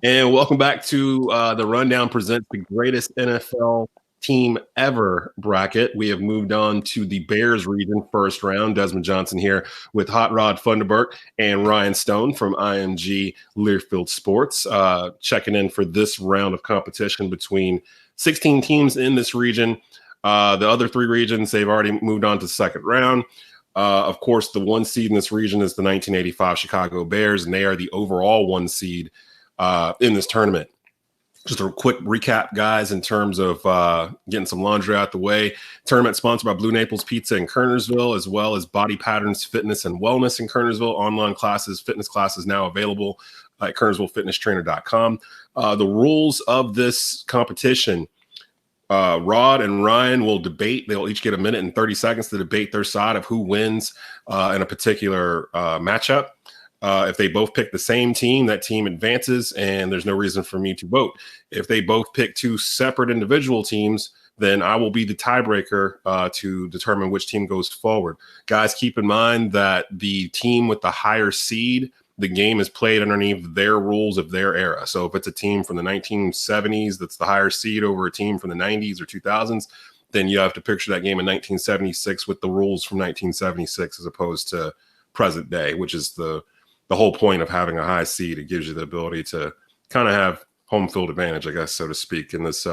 And welcome back to the Rundown presents the greatest NFL team ever bracket. We have moved on to the Bears region first round. Desmond Johnson here with Hot Rod Funderburk and Ryan Stone from IMG Learfield Sports, checking in for this round of competition between 16 teams in this region. The other three regions, they've already moved on to the second round. Of course, the one seed in this region is the 1985 Chicago Bears, and they are the overall one seed in this tournament. Just a quick recap, guys, in terms of getting some laundry out the way. Tournament sponsored by Blue Naples Pizza in Kernersville, as well as Body Patterns Fitness and Wellness in Kernersville. Online classes, fitness classes now available at kernersvillefitnesstrainer.com. The rules of this competition, Rod and Ryan will debate. They'll each get a minute and 30 seconds to debate their side of who wins in a particular matchup. If they both pick the same team, that team advances, and there's no reason for me to vote. If they both pick two separate individual teams, then I will be the tiebreaker to determine which team goes forward. Guys, keep in mind that the team with the higher seed, the game is played underneath their rules of their era. So if it's a team from the 1970s that's the higher seed over a team from the 90s or 2000s, then you have to picture that game in 1976 with the rules from 1976 as opposed to present day, which is the whole point of having a high seed. It gives you the ability to kind of have home field advantage, I guess, so to speak, in this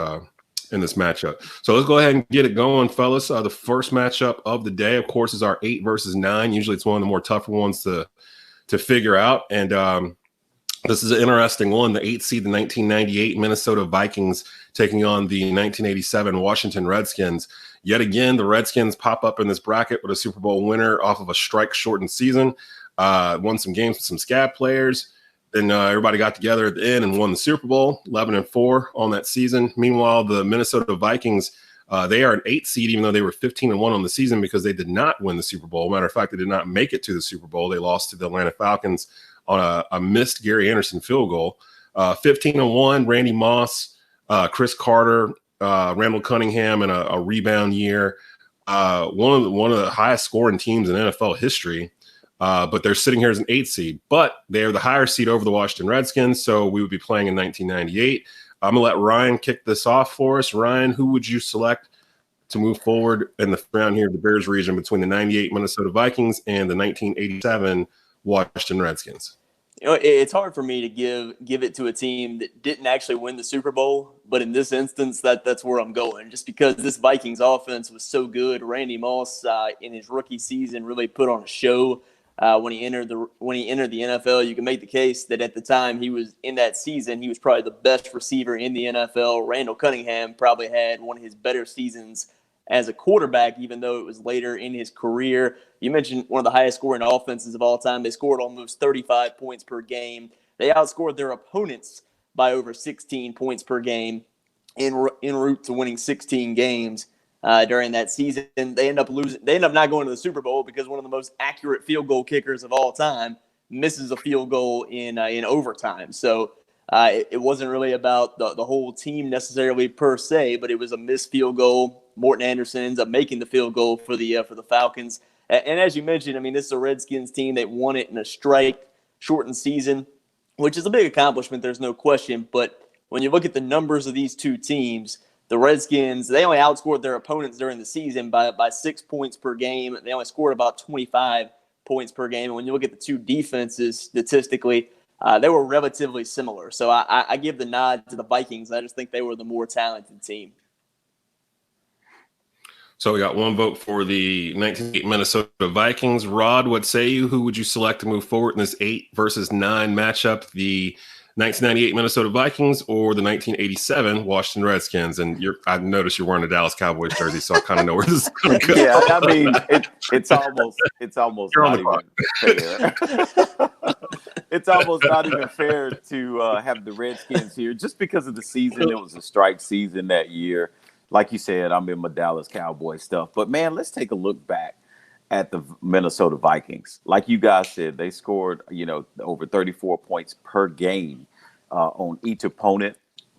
matchup. So let's go ahead and get it going, fellas. The first matchup of the day, of course, is our 8 versus 9. Usually it's one of the more tougher ones to figure out. And this is an interesting one. The 8th seed, the 1998 Minnesota Vikings taking on the 1987 Washington Redskins. Yet again, the Redskins pop up in this bracket with a Super Bowl winner off of a strike-shortened season. Won some games with some scab players. Then everybody got together at the end and won the Super Bowl, 11-4 on that season. Meanwhile, the Minnesota Vikings, they are an 8th seed, even though they were 15-1 on the season because they did not win the Super Bowl. Matter of fact, they did not make it to the Super Bowl. They lost to the Atlanta Falcons on a missed Gary Anderson field goal. 15-1, Randy Moss, Chris Carter, Randall Cunningham in a rebound year. One of the highest scoring teams in NFL history. But they're sitting here as an 8th seed, but they're the higher seed over the Washington Redskins. So we would be playing in 1998. I'm going to let Ryan kick this off for us. Ryan, who would you select to move forward in the round here, the Bears region, between the 98 Minnesota Vikings and the 1987 Washington Redskins? You know, it's hard for me to give it to a team that didn't actually win the Super Bowl, but in this instance, that's where I'm going. Just because this Vikings offense was so good, Randy Moss in his rookie season really put on a show. When he entered the NFL, you can make the case that at the time he was in that season, he was probably the best receiver in the NFL. Randall Cunningham probably had one of his better seasons as a quarterback, even though it was later in his career. You mentioned one of the highest scoring offenses of all time. They scored almost 35 points per game. They outscored their opponents by over 16 points per game en route to winning 16 games. During that season, they end up losing. They end up not going to the Super Bowl because one of the most accurate field goal kickers of all time misses a field goal in overtime. So it wasn't really about the whole team necessarily per se, but it was a missed field goal. Morton Anderson ends up making the field goal for the Falcons. And as you mentioned, I mean, this is a Redskins team that won it in a strike-shortened season, which is a big accomplishment. There's no question. But when you look at the numbers of these two teams, the Redskins, they only outscored their opponents during the season by 6 points per game. They only scored about 25 points per game. And when you look at the two defenses statistically, they were relatively similar. So I give the nod to the Vikings. I just think they were the more talented team. So we got one vote for the 1998 Minnesota Vikings. Rod, what say you? Who would you select to move forward in this 8 versus 9 matchup? The 1998 Minnesota Vikings or the 1987 Washington Redskins? And I noticed you're wearing a Dallas Cowboys jersey, so I kind of know where this is going to go. Yeah, I mean, it's almost not even fair. It's almost not even fair to have the Redskins here just because of the season. It was a strike season that year. Like you said, I'm in my Dallas Cowboys stuff. But, man, let's take a look back at the Minnesota Vikings. Like you guys said, they scored, over 34 points per game on each opponent.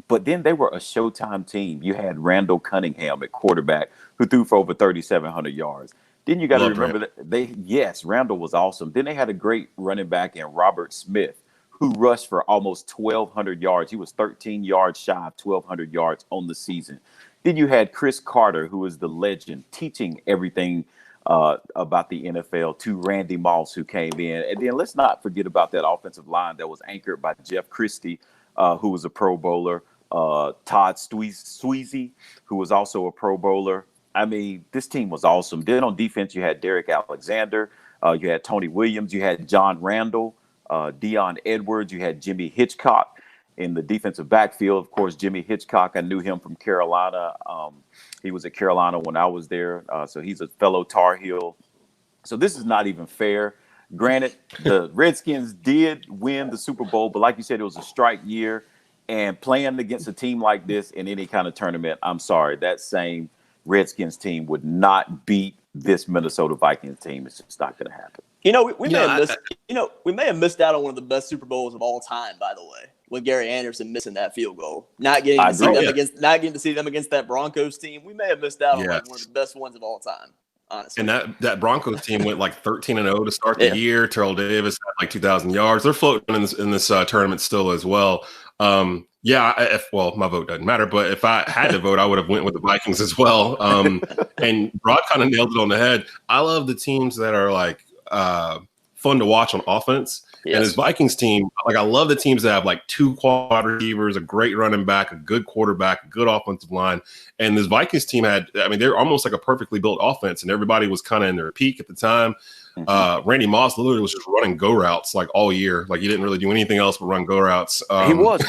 But then they were a Showtime team. You had Randall Cunningham at quarterback who threw for over 3,700 yards. Then you got to remember that Randall was awesome. Then they had a great running back in Robert Smith who rushed for almost 1,200 yards. He was 13 yards shy of 1,200 yards on the season. Then you had Chris Carter, who is the legend, teaching everything about the NFL to Randy Moss, who came in. And then let's not forget about that offensive line that was anchored by Jeff Christie, who was a Pro Bowler, Todd Sweezy, who was also a Pro Bowler. I mean, this team was awesome. Then on defense, you had Derek Alexander, you had Tony Williams, you had John Randall, Deion Edwards, you had Jimmy Hitchcock in the defensive backfield. Of course, Jimmy Hitchcock, I knew him from Carolina. He was at Carolina when I was there, so he's a fellow Tar Heel. So this is not even fair. Granted, the Redskins did win the Super Bowl, but like you said, it was a strike year. And playing against a team like this in any kind of tournament, I'm sorry, that same Redskins team would not beat this Minnesota Vikings team. It's just not going to happen. We may have missed. We may have missed out on one of the best Super Bowls of all time. By the way, with Gary Anderson missing that field goal, not getting to see them against that Broncos team, we may have missed out on like one of the best ones of all time. Honestly, and that Broncos team went like 13-0 to start the year. Terrell Davis had like 2,000 yards. They're floating in this tournament still as well. My vote doesn't matter, but if I had to vote, I would have went with the Vikings as well. And Rod kind of nailed it on the head. I love the teams that are like fun to watch on offense. Yes. And his Vikings team, like I love the teams that have like two quad receivers, a great running back, a good quarterback, a good offensive line. And this Vikings team they're almost like a perfectly built offense, and everybody was kind of in their peak at the time. Randy Moss literally was just running go routes like all year. Like he didn't really do anything else but run go routes. He was.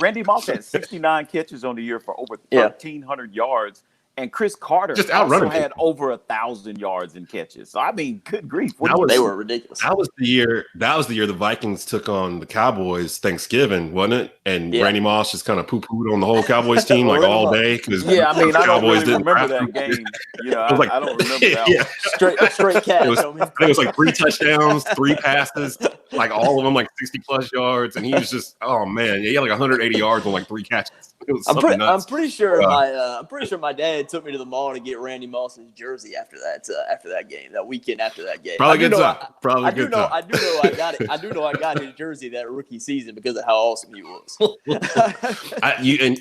Randy Moss had 69 catches on the year for over 1,300 yards. And Chris Carter just also had over 1,000 yards in catches. So I mean, good grief, they were ridiculous. That was the year the Vikings took on the Cowboys Thanksgiving, wasn't it? And Randy Moss just kind of poo-pooed on the whole Cowboys team like all day because I don't really remember that game. I don't remember that. One. Straight catch. It was like 3 touchdowns, 3 passes, like all of them like 60+ yards, and he was just he had like 180 yards on like 3 catches. I'm pretty sure my dad took me to the mall to get Randy Moss's jersey after that game, that weekend after that game. Probably good time. I do know I got his jersey that rookie season because of how awesome he was.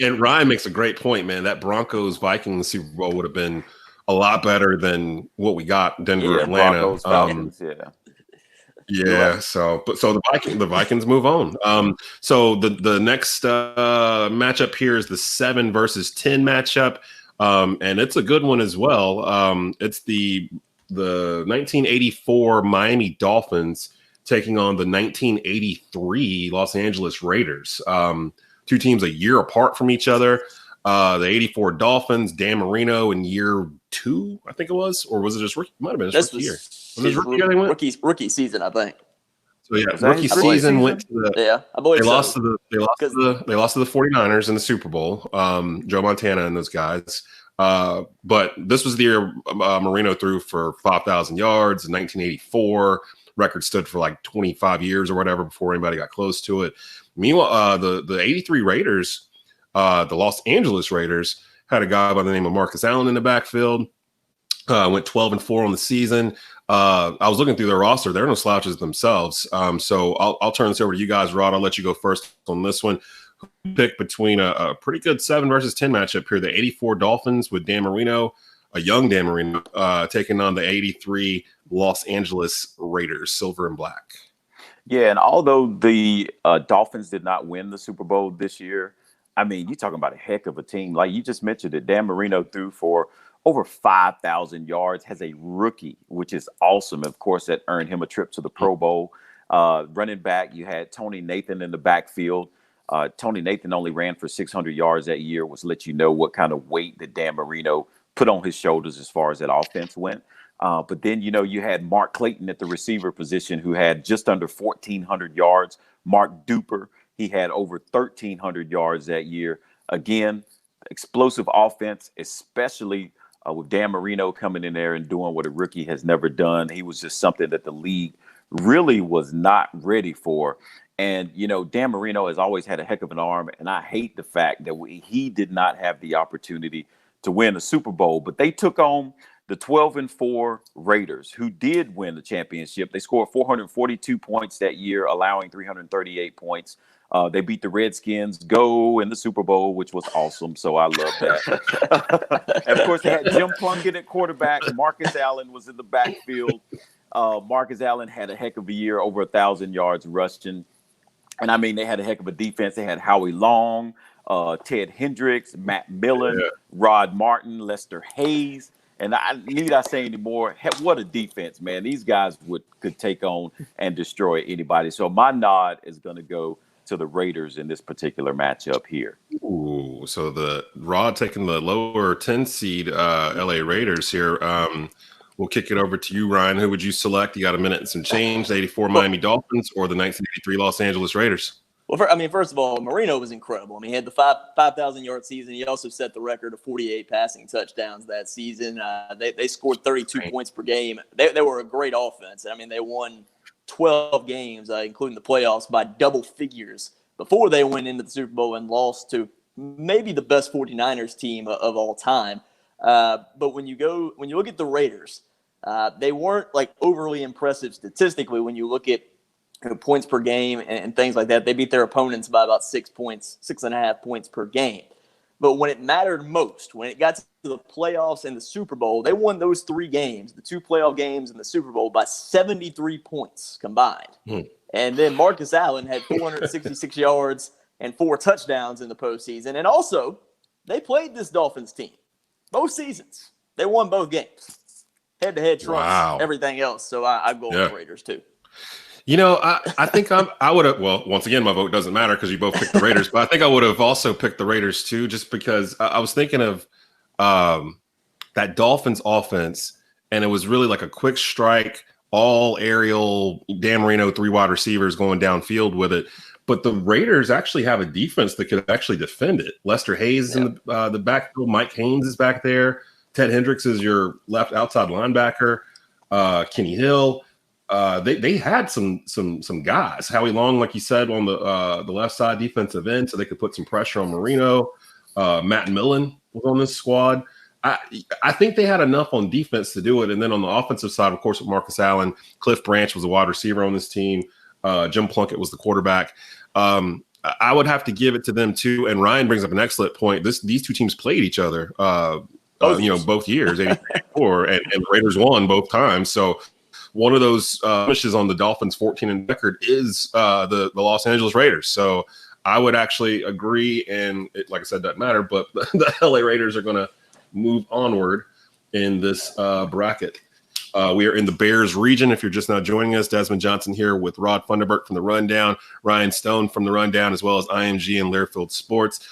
And Ryan makes a great point, man. That Broncos Vikings Super Bowl would have been a lot better than what we got Denver, Atlanta. Broncos, Falcons, So the Vikings move on. So the next matchup here is the 7 versus 10 matchup. And it's a good one as well. It's the 1984 Miami Dolphins taking on the 1983 Los Angeles Raiders. 2 teams a year apart from each other. The 84 Dolphins, Dan Marino in year 2, I think it was, or was it just rookie? Might have been his rookie year. Was it rookie year they went? Rookie season, I think. So rookie season went to the I believe they lost to the 49ers in the Super Bowl. Joe Montana and those guys. But this was the year Marino threw for 5,000 yards in 1984. Record stood for like 25 years or whatever before anybody got close to it. Meanwhile, the 83 Raiders, the Los Angeles Raiders, had a guy by the name of Marcus Allen in the backfield. Went 12-4 on the season. I was looking through their roster. They're no slouches themselves. So I'll turn this over to you guys, Rod. I'll let you go first on this one. Pick between a pretty good 7 versus 10 matchup here. The 84 Dolphins with Dan Marino, a young Dan Marino, taking on the 83 Los Angeles Raiders, silver and black. Yeah, and although the Dolphins did not win the Super Bowl this year, I mean, you're talking about a heck of a team. Like you just mentioned it, Dan Marino threw for over 5,000 yards, has a rookie, which is awesome. Of course, that earned him a trip to the Pro Bowl. Running back, you had Tony Nathan in the backfield. Tony Nathan only ran for 600 yards that year, which let you know what kind of weight that Dan Marino put on his shoulders as far as that offense went. But then, you had Mark Clayton at the receiver position who had just under 1,400 yards. Mark Duper, he had over 1,300 yards that year. Again, explosive offense, especially with Dan Marino coming in there and doing what a rookie has never done. He was just something that the league really was not ready for. And, Dan Marino has always had a heck of an arm, and I hate the fact that he did not have the opportunity to win a Super Bowl. But they took on the 12-4 Raiders, who did win the championship. They scored 442 points that year, allowing 338 points. They beat the Redskins, go in the Super Bowl, which was awesome. So I love that. And of course, they had Jim Plunkett at quarterback. Marcus Allen was in the backfield. Marcus Allen had a heck of a year, over 1,000 yards rushing. And I mean, they had a heck of a defense. They had Howie Long, Ted Hendricks, Matt Millen, Rod Martin, Lester Hayes. And need I say any more? What a defense, man. These guys could take on and destroy anybody. So my nod is going to go to the Raiders in this particular matchup here. Ooh, so the Rod taking the lower 10 seed LA Raiders here. We'll kick it over to you, Ryan. Who would you select? You got a minute and some change, the 84 Miami Dolphins or the 1983 Los Angeles Raiders? Well, first of all, Marino was incredible. I mean, he had the 5,000-yard season. He also set the record of 48 passing touchdowns that season. They scored 32 points per game. They were a great offense. I mean, they won 12 games, including the playoffs, by double figures before they went into the Super Bowl and lost to maybe the best 49ers team of all time. But when you look at the Raiders, they weren't like overly impressive statistically when you look at points per game and things like that. They beat their opponents by about 6.5 points per game. But when it mattered most, when it got to the playoffs and the Super Bowl, they won those 3 games, the 2 playoff games and the Super Bowl, by 73 points combined. And then Marcus Allen had 466 yards and 4 touchdowns in the postseason. And also, they played this Dolphins team both seasons. They won both games. Head-to-head trumps everything else. So I'd go with the Raiders too. You know, I think I would have. Well, once again, my vote doesn't matter because you both picked the Raiders. But I think I would have also picked the Raiders too, just because I was thinking of that Dolphins offense, and it was really like a quick strike, all aerial, Dan Marino 3 wide receivers going downfield with it. But the Raiders actually have a defense that could actually defend it. Lester Hayes is in the backfield. Mike Haynes is back there. Ted Hendricks is your left outside linebacker. Kenny Hill. They had some guys. Howie Long, like you said, on the left side defensive end, so they could put some pressure on Marino. Matt Millen was on this squad. I think they had enough on defense to do it. And then on the offensive side, of course, with Marcus Allen, Cliff Branch was a wide receiver on this team. Jim Plunkett was the quarterback. I would have to give it to them too. And Ryan brings up an excellent point. These two teams played each other, both years, 84, and the Raiders won both times. So one of those finishes on the Dolphins' 14 record is the Los Angeles Raiders. So I would actually agree, and like I said, doesn't matter, but the LA Raiders are going to move onward in this bracket. We are in the Bears region. If you're just now joining us, Desmond Johnson here with Rod Funderburk from the Rundown, Ryan Stone from the Rundown, as well as IMG and Learfield Sports.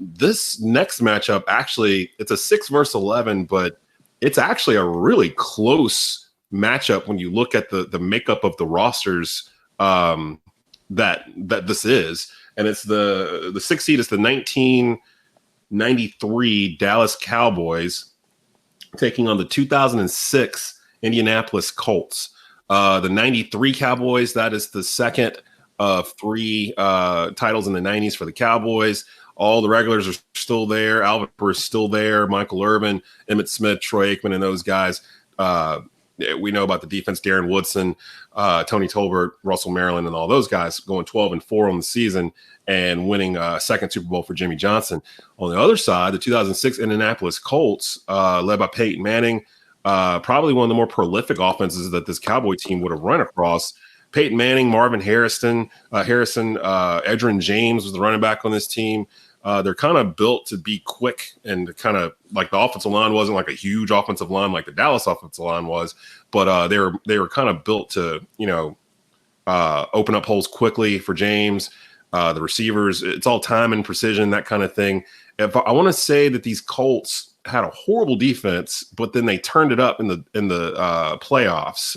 This next matchup, actually, it's a 6 versus 11, but it's actually a really close matchup when you look at the makeup of the rosters that this is. And it's the 6th seed is the 1993 Dallas Cowboys taking on the 2006 Indianapolis Colts. The 93 Cowboys, that is the second of 3 titles in the 90s for the Cowboys. All the regulars are still there. Alvin is still there. Michael Irvin, Emmitt Smith, Troy Aikman, and those guys. We know about the defense, Darren Woodson, Tony Tolbert, Russell Maryland, and all those guys going 12-4 on the season and winning a second Super Bowl for Jimmy Johnson. On the other side, the 2006 Indianapolis Colts, led by Peyton Manning, probably one of the more prolific offenses that this Cowboy team would have run across. Peyton Manning, Marvin Harrison, Edgerrin James was the running back on this team. They're kind of built to be quick and kind of like the offensive line wasn't like a huge offensive line like the Dallas offensive line was, but they were kind of built to, open up holes quickly for James. The receivers, it's all time and precision, that kind of thing. I want to say that these Colts had a horrible defense, but then they turned it up in the playoffs.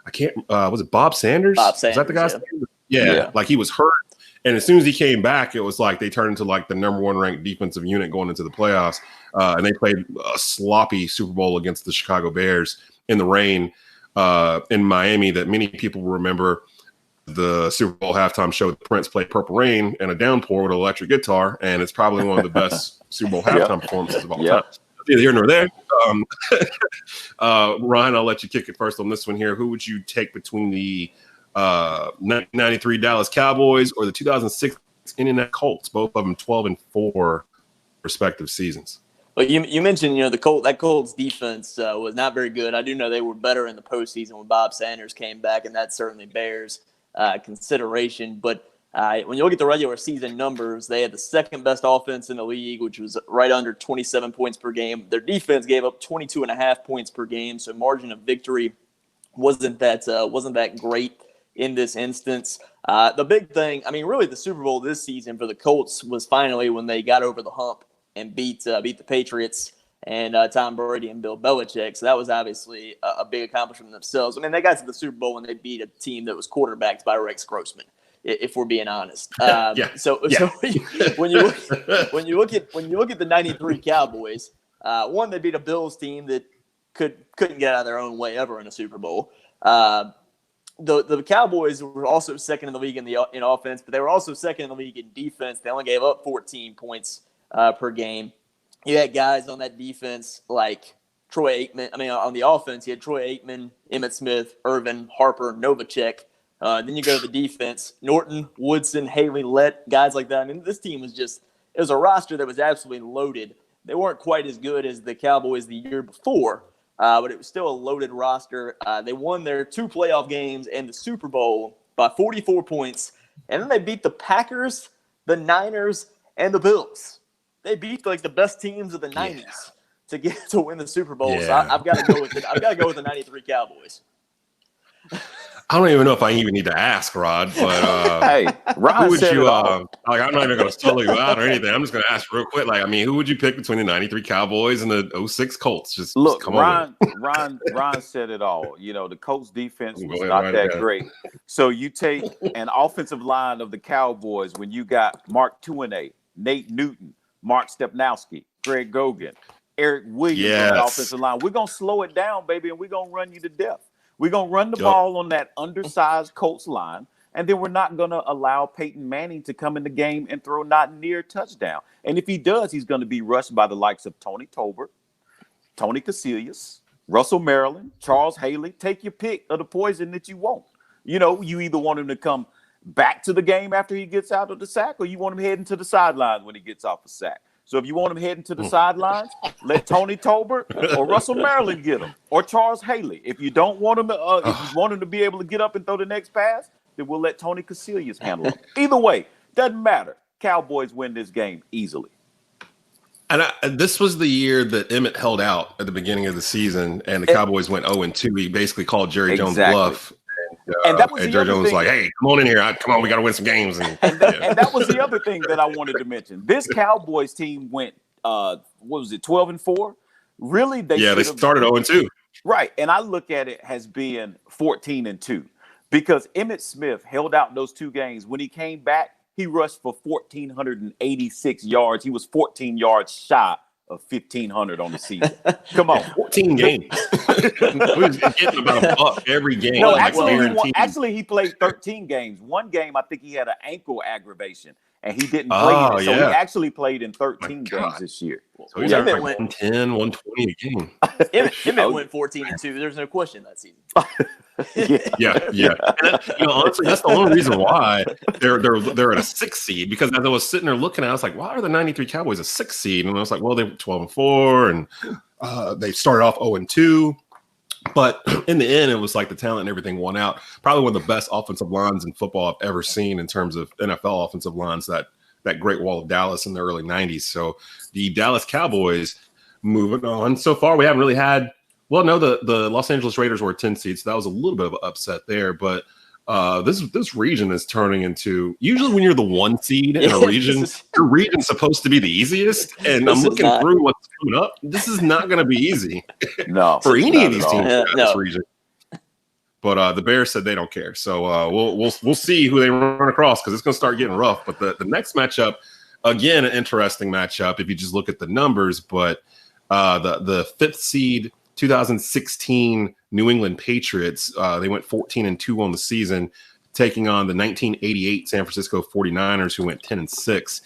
I can't. Was it Bob Sanders? Bob Sanders. Is that the guy's name? Yeah, like he was hurt. And as soon as he came back, it was like they turned into like the number 1 ranked defensive unit going into the playoffs. And they played a sloppy Super Bowl against the Chicago Bears in the rain in Miami that many people will remember. The Super Bowl halftime show, Prince played Purple Rain and a downpour with an electric guitar. And it's probably one of the best Super Bowl halftime performances of all time. neither here nor there. Ryan, I'll let you kick it first on this one here. Who would you take between the 1993 Dallas Cowboys or the 2006 Indianapolis Colts? Both of them 12-4 respective seasons. Well, you mentioned, that Colts defense was not very good. I do know they were better in the postseason when Bob Sanders came back, and that certainly bears consideration. But when you look at the regular season numbers, they had the second best offense in the league, which was right under 27 points per game. Their defense gave up 22.5 points per game, so margin of victory wasn't that great in this instance. The big thing, really the Super Bowl this season for the Colts was finally when they got over the hump and beat the Patriots and Tom Brady and Bill Belichick. So that was obviously a big accomplishment themselves. They got to the Super Bowl when they beat a team that was quarterbacked by Rex Grossman, if we're being honest. So when you look at the '93 Cowboys, one, they beat a Bills team that couldn't get out of their own way ever in a Super Bowl. The Cowboys were also second in the league in offense, but they were also second in the league in defense. They only gave up 14 points per game. You had guys on that defense like Troy Aikman. On the offense, you had Troy Aikman, Emmitt Smith, Irvin, Harper, Novacek. Then you go to the defense, Norton, Woodson, Haley, Lett, guys like that. This team was a roster that was absolutely loaded. They weren't quite as good as the Cowboys the year before, but it was still a loaded roster. They won their 2 playoff games and the Super Bowl by 44 points. And then they beat the Packers, the Niners, and the Bills. They beat the best teams of the 90s to win the Super Bowl. Yeah. So I've got to go with the '93 Cowboys. I don't even know if I even need to ask, Rod, but hey, Rod, who would you I'm not even going to solo you out or anything. I'm just going to ask real quick. Who would you pick between the '93 Cowboys and the '06 Colts? Just come on. Ron said it all. The Colts defense was not that great. So you take an offensive line of the Cowboys when you got Mark Tuinei, Nate Newton, Mark Stepnowski, Greg Gogan, Eric Williams on the offensive line. We're going to slow it down, baby, and we're going to run you to death. We're going to run the ball on that undersized Colts line, and then we're not going to allow Peyton Manning to come in the game and throw not near touchdown. And if he does, he's going to be rushed by the likes of Tony Tolbert, Tony Casillas, Russell Maryland, Charles Haley. Take your pick of the poison that you want. You either want him to come back to the game after he gets out of the sack, or you want him heading to the sidelines when he gets off the sack. So if you want him heading to the sidelines, let Tony Tolbert or Russell Maryland get him, or Charles Haley. If you don't want him, if you want him to be able to get up and throw the next pass, then we'll let Tony Casillas handle him. Either way, doesn't matter. Cowboys win this game easily. And this was the year that Emmett held out at the beginning of the season, and the Cowboys went 0-2. He basically called Jerry Jones bluff. And Jerry Jones was like, "Hey, come on in here! Come on, we got to win some games." And that was the other thing that I wanted to mention. This Cowboys team went, 12-4? Really? They started 0-2. Right, and I look at it as being 14-2 because Emmitt Smith held out those 2 games. When he came back, he rushed for 1,486 yards. He was 14 yards shy of 1,500 on the season. Come on, 14 games. We was getting about a buck every game. No, actually, he played 13 games. One game, I think he had an ankle aggravation, and he didn't play in it. So he actually played in 13 games this year. So he's like 110, 120 a game. Emmett went 14-2. There's no question that season. Yeah. And honestly, that's the only reason why they're at a 6 seed, because as I was sitting there looking at it, I was like, why are the '93 Cowboys a 6 seed? And I was like, well, they were 12-4, and they started off 0-2. But in the end, it was like the talent and everything won out. Probably one of the best offensive lines in football I've ever seen in terms of NFL offensive lines, that Great Wall of Dallas in the early 90s. So the Dallas Cowboys moving on. So far, we haven't really had – well, no, the Los Angeles Raiders were 10 seeds. So that was a little bit of an upset there. But this region is turning into – usually when you're the 1 seed in a region, your region's supposed to be the easiest. And I'm looking through what's coming up. This is not going to be easy for any of these teams in this region. But the Bears said they don't care. So we'll see who they run across, because it's going to start getting rough. But the next matchup, again, an interesting matchup if you just look at the numbers. But the 5th seed 2016 New England Patriots, they went 14-2 on the season, taking on the 1988 San Francisco 49ers, who went 10-6.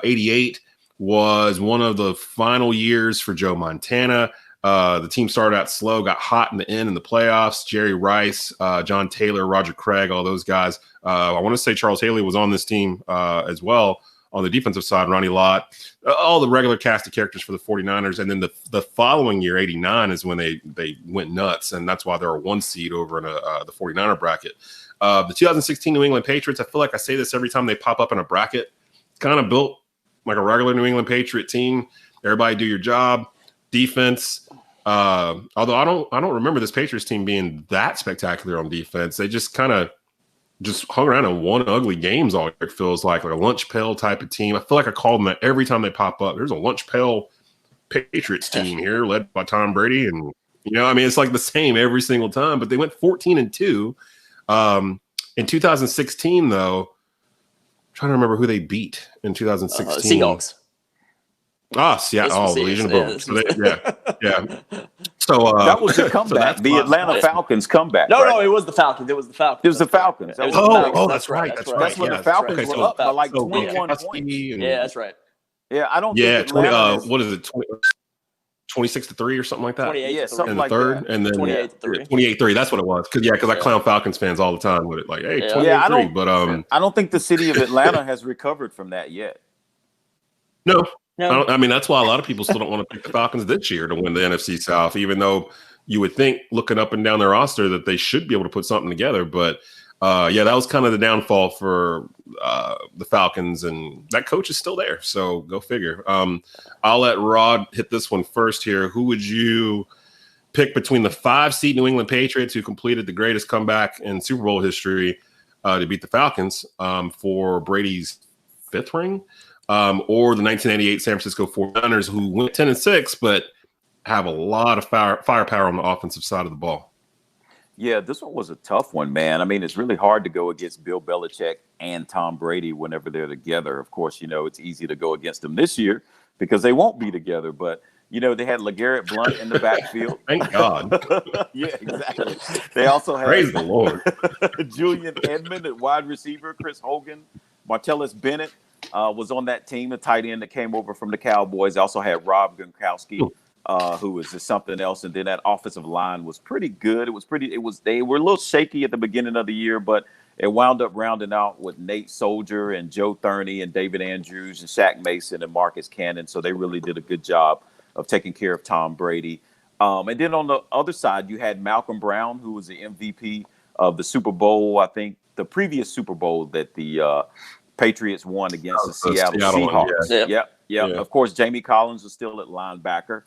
88 was one of the final years for Joe Montana. The team started out slow, got hot in the end in the playoffs. Jerry Rice, John Taylor, Roger Craig, all those guys. I want to say Charles Haley was on this team as well on the defensive side. Ronnie Lott, all the regular cast of characters for the 49ers. And then the following year, 89, is when they went nuts. And that's why they're a 1 seed over in the 49er bracket. The 2016 New England Patriots, I feel like I say this every time they pop up in a bracket, kind of built like a regular New England Patriot team. Everybody do your job. Defense. Although I don't remember this Patriots team being that spectacular on defense. They just kind of hung around and won ugly games all year. It feels like a lunch pail type of team. I feel like I call them that every time they pop up. There's a lunch pail Patriots team here led by Tom Brady. And, it's like the same every single time. But they went 14-2. In 2016, though, I'm trying to remember who they beat in 2016. Seahawks. Yeah. The Legion of Boom. So yeah. So that was the comeback. The Atlanta Falcons comeback. No, it was the Falcons. It was the Falcons. That's right. That's when the Falcons were up by like 21 points. Yeah, that's right. Yeah, I don't think what is it? 26-3 or something like that. 28, something like third, that. And then 28-3. 28-3. That's what it was. Because I clown Falcons fans all the time with it. Like, hey, 28-3. But I don't think the city of Atlanta has recovered from that yet. No. That's why a lot of people still don't want to pick the Falcons this year to win the NFC South, even though you would think, looking up and down their roster, that they should be able to put something together. But that was kind of the downfall for the Falcons, and that coach is still there. So go figure. I'll let Rod hit this one first here. Who would you pick between the 5-seed New England Patriots, who completed the greatest comeback in Super Bowl history to beat the Falcons for Brady's 5th ring, or the 1988 San Francisco 49ers, who went 10-6, but have a lot of firepower on the offensive side of the ball? Yeah, this one was a tough one, man. It's really hard to go against Bill Belichick and Tom Brady whenever they're together. Of course, it's easy to go against them this year because they won't be together. But, they had LeGarrette Blount in the backfield. Thank God. Yeah, exactly. They also had Praise the Lord. Julian Edmond at wide receiver, Chris Hogan, Martellus Bennett was on that team, the tight end that came over from the Cowboys. They also had Rob Gronkowski, who was just something else. And then that offensive line was pretty good. They were a little shaky at the beginning of the year, but it wound up rounding out with Nate Soldier and Joe Thurney and David Andrews and Shaq Mason and Marcus Cannon. So they really did a good job of taking care of Tom Brady. And then on the other side, you had Malcolm Brown, who was the MVP of the Super Bowl, I think the previous Super Bowl that the Patriots won against the Seattle Seahawks. Yeah. Of course, Jamie Collins was still at linebacker.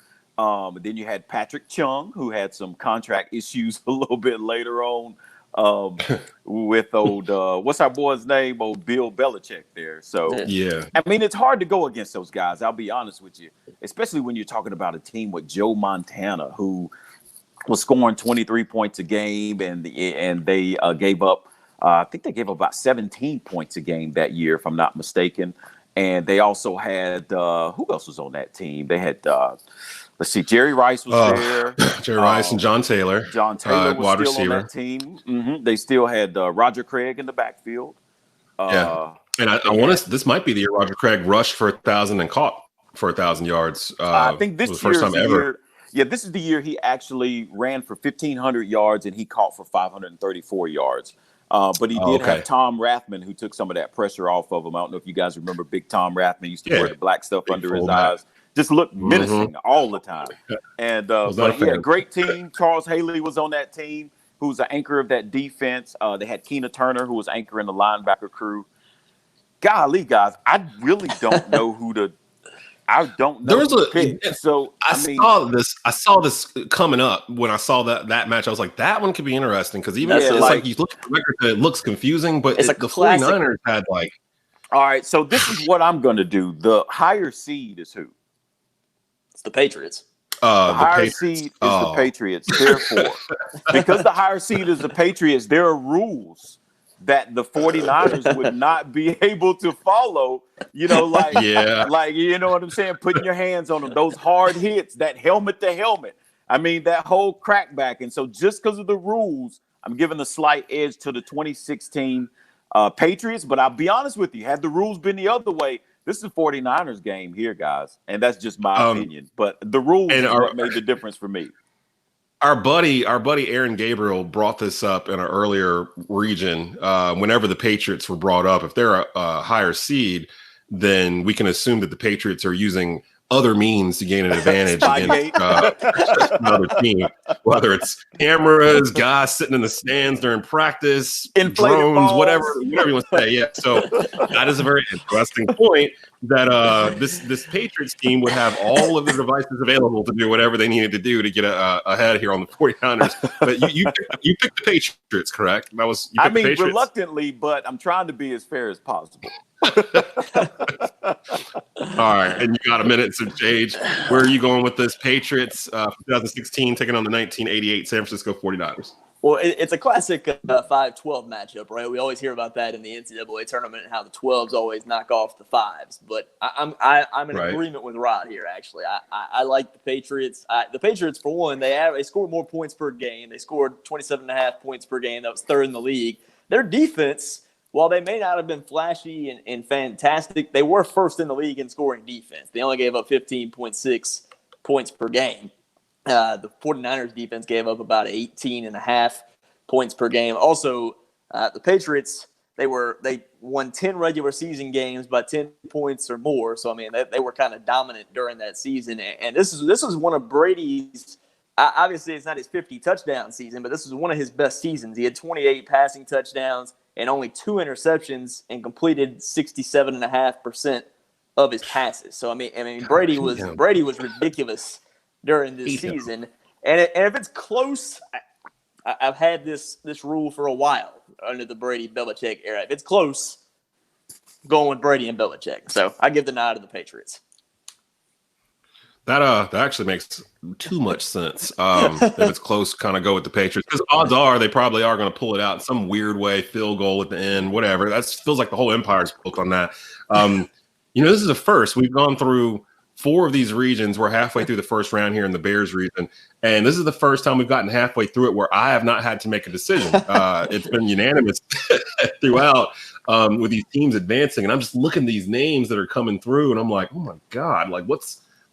Then you had Patrick Chung, who had some contract issues a little bit later on with what's our boy's name? Old Bill Belichick there. So, it's hard to go against those guys. I'll be honest with you, especially when you're talking about a team with Joe Montana, who was scoring 23 points a game, and they gave up, I think they gave up about 17 points a game that year, if I'm not mistaken. And they also had, who else was on that team? They had, let's see, Jerry Rice was there. Jerry Rice and John Taylor. John Taylor was still on that team. Mm-hmm. They still had Roger Craig in the backfield. And I want to. This might be the year Roger Craig rushed for 1,000 and caught for 1,000 yards. I think this was the first time ever. Yeah, this is the year he actually ran for 1,500 yards and he caught for 534 yards. But he did have Tom Rathman, who took some of that pressure off of him. I don't know if you guys remember Big Tom Rathman used to wear the black stuff under his eyes. Just looked menacing all the time. And great team. Charles Haley was on that team, who was the anchor of that defense. They had Keena Turner, who was anchoring the linebacker crew. Golly, guys, I really don't know who to. I don't know. There was I saw this coming up when I saw that match. I was like, that one could be interesting because even it's like you look at the record, it looks confusing, but the 49ers had like. All right, so this is what I'm going to do. The higher seed is who? It's the Patriots. The higher seed is the Patriots. Therefore, because the higher seed is the Patriots, there are rules that the 49ers would not be able to follow. You know what I'm saying? Putting your hands on them, those hard hits, that helmet to helmet. That whole crackback. And so just because of the rules, I'm giving a slight edge to the 2016 Patriots. But I'll be honest with you, had the rules been the other way, This is a 49ers game here, guys, and that's just my opinion. But the rules is what made the difference for me. Our buddy Aaron Gabriel brought this up in an earlier region. Whenever the Patriots were brought up, if they're a higher seed, then we can assume that the Patriots are using other means to gain an advantage against another team, whether it's cameras, guys sitting in the stands during practice, inflated drones, balls. whatever you want to say. Yeah, so that is a very interesting point that this Patriots team would have all of the devices available to do whatever they needed to do to get ahead here on the 49ers. But you picked the Patriots, correct? That was I mean, reluctantly, but I'm trying to be as fair as possible. All right, and you got a minute to change. Where are you going with this? Patriots 2016 taking on the 1988 San Francisco 49ers. Well, it's a classic 5-12 matchup, right? We always hear about that in the NCAA tournament and how the 12s always knock off the 5s. But I'm in agreement with Rod here, actually. I like the Patriots. The Patriots, for one, they scored more points per game. They scored 27.5 points per game. That was third in the league. Their defense, while they may not have been flashy and fantastic, they were first in the league in scoring defense. They only gave up 15.6 points per game. The 49ers defense gave up about 18.5 points per game. Also, the Patriots, they won 10 regular season games by 10 points or more. So, I mean, they were kind of dominant during that season. And this is one of Brady's obviously it's not his 50 touchdown season, but this was one of his best seasons. He had 28 passing touchdowns and only 2 interceptions and completed 67.5% of his passes. So, I mean, Brady was ridiculous during this season. And if it's close, I've had this rule for a while under the Brady-Belichick era. If it's close, going with Brady and Belichick. So I give the nod to the Patriots. That actually makes too much sense. If it's close, kind of go with the Patriots. Because odds are they probably are going to pull it out in some weird way, field goal at the end, whatever. That feels like the whole empire's built on that. This is a first. We've gone through 4 of these regions. We're halfway through the first round here in the Bears region. And this is the first time we've gotten halfway through it where I have not had to make a decision. It's been unanimous throughout with these teams advancing. And I'm just looking at these names that are coming through, and I'm like, oh, my God, like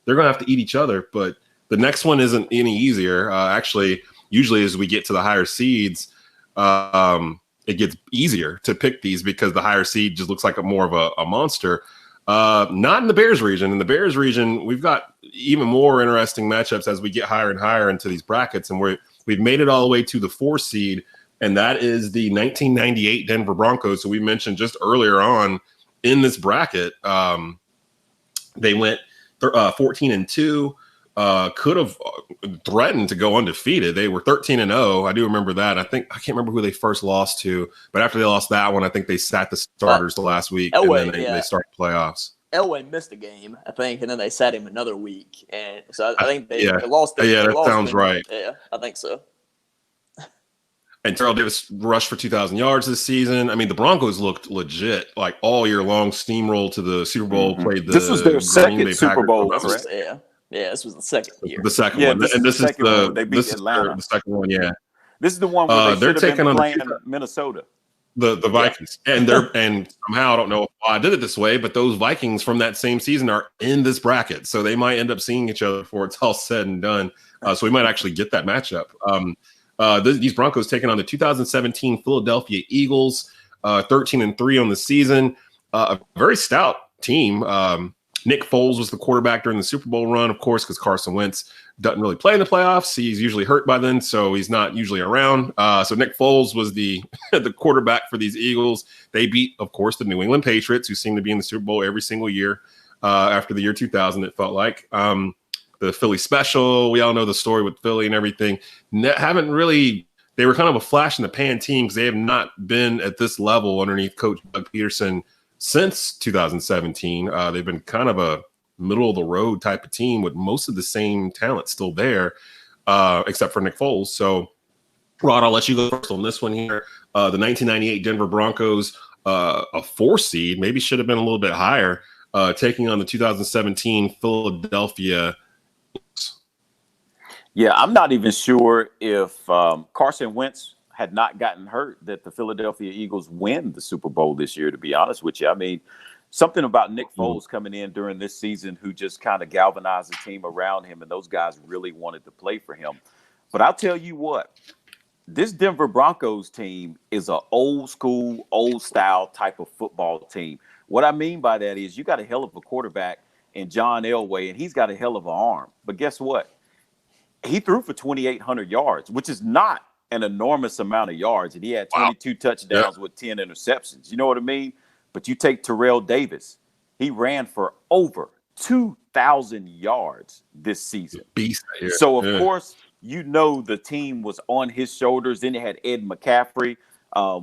they're going to have to eat each other. But the next one isn't any easier. Actually, usually as we get to the higher seeds, it gets easier to pick these because the higher seed just looks like more of a monster. Not in the Bears region. In the Bears region, we've got even more interesting matchups as we get higher and higher into these brackets. And we've made it all the way to the 4 seed, and that is the 1998 Denver Broncos. So we mentioned just earlier on in this bracket, they went 14-2, could have threatened to go undefeated. They were 13-0. I do remember that. I can't remember who they first lost to, but after they lost that one, I think they sat the starters the last week, Elway, and then they started playoffs. Elway missed a game, I think, and then they sat him another week, and so I think they lost. Sounds right. Yeah, I think so. And Terrell Davis rushed for 2,000 yards this season. I mean, the Broncos looked legit, like all year long, steamroll to the Super Bowl. Played this was their second Super Bowl, correct? Yeah, this was the second year. The second one, and this is they beat Atlanta. The second one, yeah. This is the one where they're taking on playing Minnesota. The Vikings, and somehow I don't know why I did it this way, but those Vikings from that same season are in this bracket, so they might end up seeing each other before it's all said and done. So we might actually get that matchup. These Broncos taking on the 2017 Philadelphia Eagles, 13-3 on the season. A very stout team. Nick Foles was the quarterback during the Super Bowl run, of course, because Carson Wentz doesn't really play in the playoffs. He's usually hurt by then, so he's not usually around. So Nick Foles was the quarterback for these Eagles. They beat, of course, the New England Patriots, who seem to be in the Super Bowl every single year after the year 2000, it felt like. The Philly special, we all know the story with Philly and everything. They were kind of a flash in the pan team because they have not been at this level underneath Coach Doug Peterson since 2017. They've been kind of a middle of the road type of team with most of the same talent still there, except for Nick Foles. So, Rod, I'll let you go first on this one here. The 1998 Denver Broncos, a 4 seed, maybe should have been a little bit higher, taking on the 2017 Philadelphia. Yeah, I'm not even sure if Carson Wentz had not gotten hurt that the Philadelphia Eagles win the Super Bowl this year, to be honest with you. I mean, something about Nick Foles coming in during this season who just kind of galvanized the team around him, and those guys really wanted to play for him. But I'll tell you what, this Denver Broncos team is an old school, old style type of football team. What I mean by that is you got a hell of a quarterback in John Elway, and he's got a hell of an arm. But guess what? He threw for 2,800 yards, which is not an enormous amount of yards. And he had 22 touchdowns with 10 interceptions. You know what I mean? But you take Terrell Davis. He ran for over 2,000 yards this season. Beast. So, of course, you know the team was on his shoulders. Then they had Ed McCaffrey,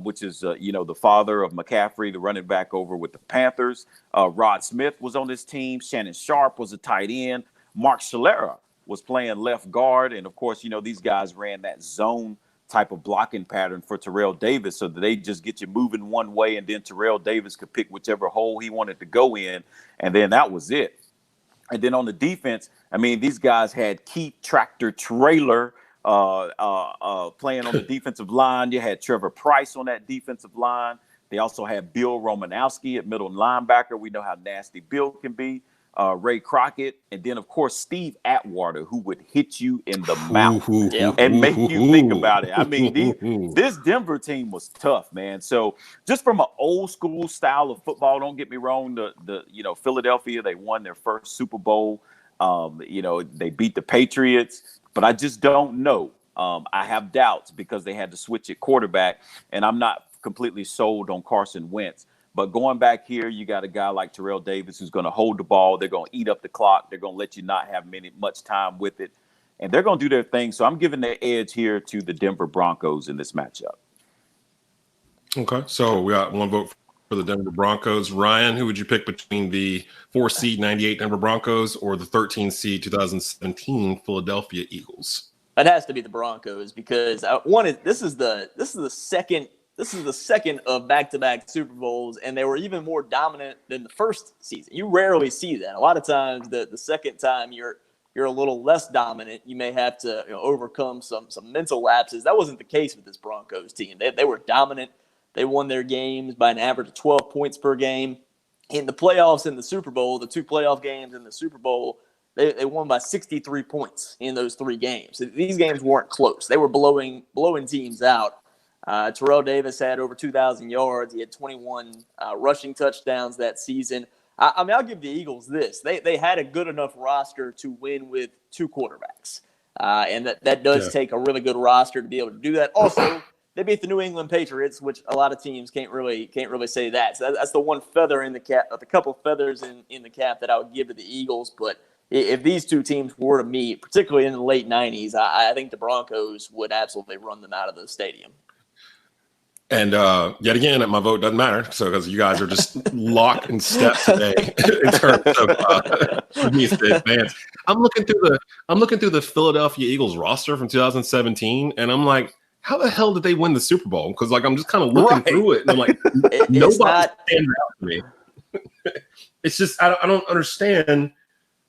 which is, the father of McCaffrey, the running back over with the Panthers. Rod Smith was on this team. Shannon Sharp was a tight end. Mark Schlereth was playing left guard. And, of course, these guys ran that zone type of blocking pattern for Terrell Davis so that they just get you moving one way, and then Terrell Davis could pick whichever hole he wanted to go in, and then that was it. And then on the defense, I mean, these guys had Keith Tractor Trailer playing on the defensive line. You had Trevor Price on that defensive line. They also had Bill Romanowski at middle linebacker. We know how nasty Bill can be. Ray Crockett, and then, of course, Steve Atwater, who would hit you in the mouth and make you think about it. I mean, this Denver team was tough, man. So just from an old school style of football, don't get me wrong, Philadelphia, they won their first Super Bowl. They beat the Patriots, but I just don't know. I have doubts because they had to switch at quarterback, and I'm not completely sold on Carson Wentz. But going back here, you got a guy like Terrell Davis who's going to hold the ball. They're going to eat up the clock. They're going to let you not have much time with it. And they're going to do their thing. So I'm giving the edge here to the Denver Broncos in this matchup. Okay, so we got one vote for the Denver Broncos. Ryan, who would you pick between the 4-seed 98 Denver Broncos or the 13-seed 2017 Philadelphia Eagles? It has to be the Broncos because this is the second of back-to-back Super Bowls, and they were even more dominant than the first season. You rarely see that. A lot of times, the second time you're a little less dominant, you may have to overcome some mental lapses. That wasn't the case with this Broncos team. They were dominant. They won their games by an average of 12 points per game. In the playoffs in the Super Bowl, the two playoff games in the Super Bowl, they won by 63 points in those three games. These games weren't close. They were blowing teams out. Terrell Davis had over 2,000 yards. He had 21 rushing touchdowns that season. I mean, I'll give the Eagles this. They had a good enough roster to win with two quarterbacks. And that does take a really good roster to be able to do that. Also, they beat the New England Patriots, which a lot of teams can't really say that. So that's the one feather in the cap, the couple feathers in the cap that I would give to the Eagles. But if these two teams were to meet, particularly in the late 90s, I think the Broncos would absolutely run them out of the stadium. And yet again, my vote doesn't matter. So because you guys are just locked in step today in terms of me to advance. I'm looking through the Philadelphia Eagles roster from 2017, and I'm like, how the hell did they win the Super Bowl? Because I'm just kind of looking through it, and I'm like, nobody stands out to me. It's just I don't understand.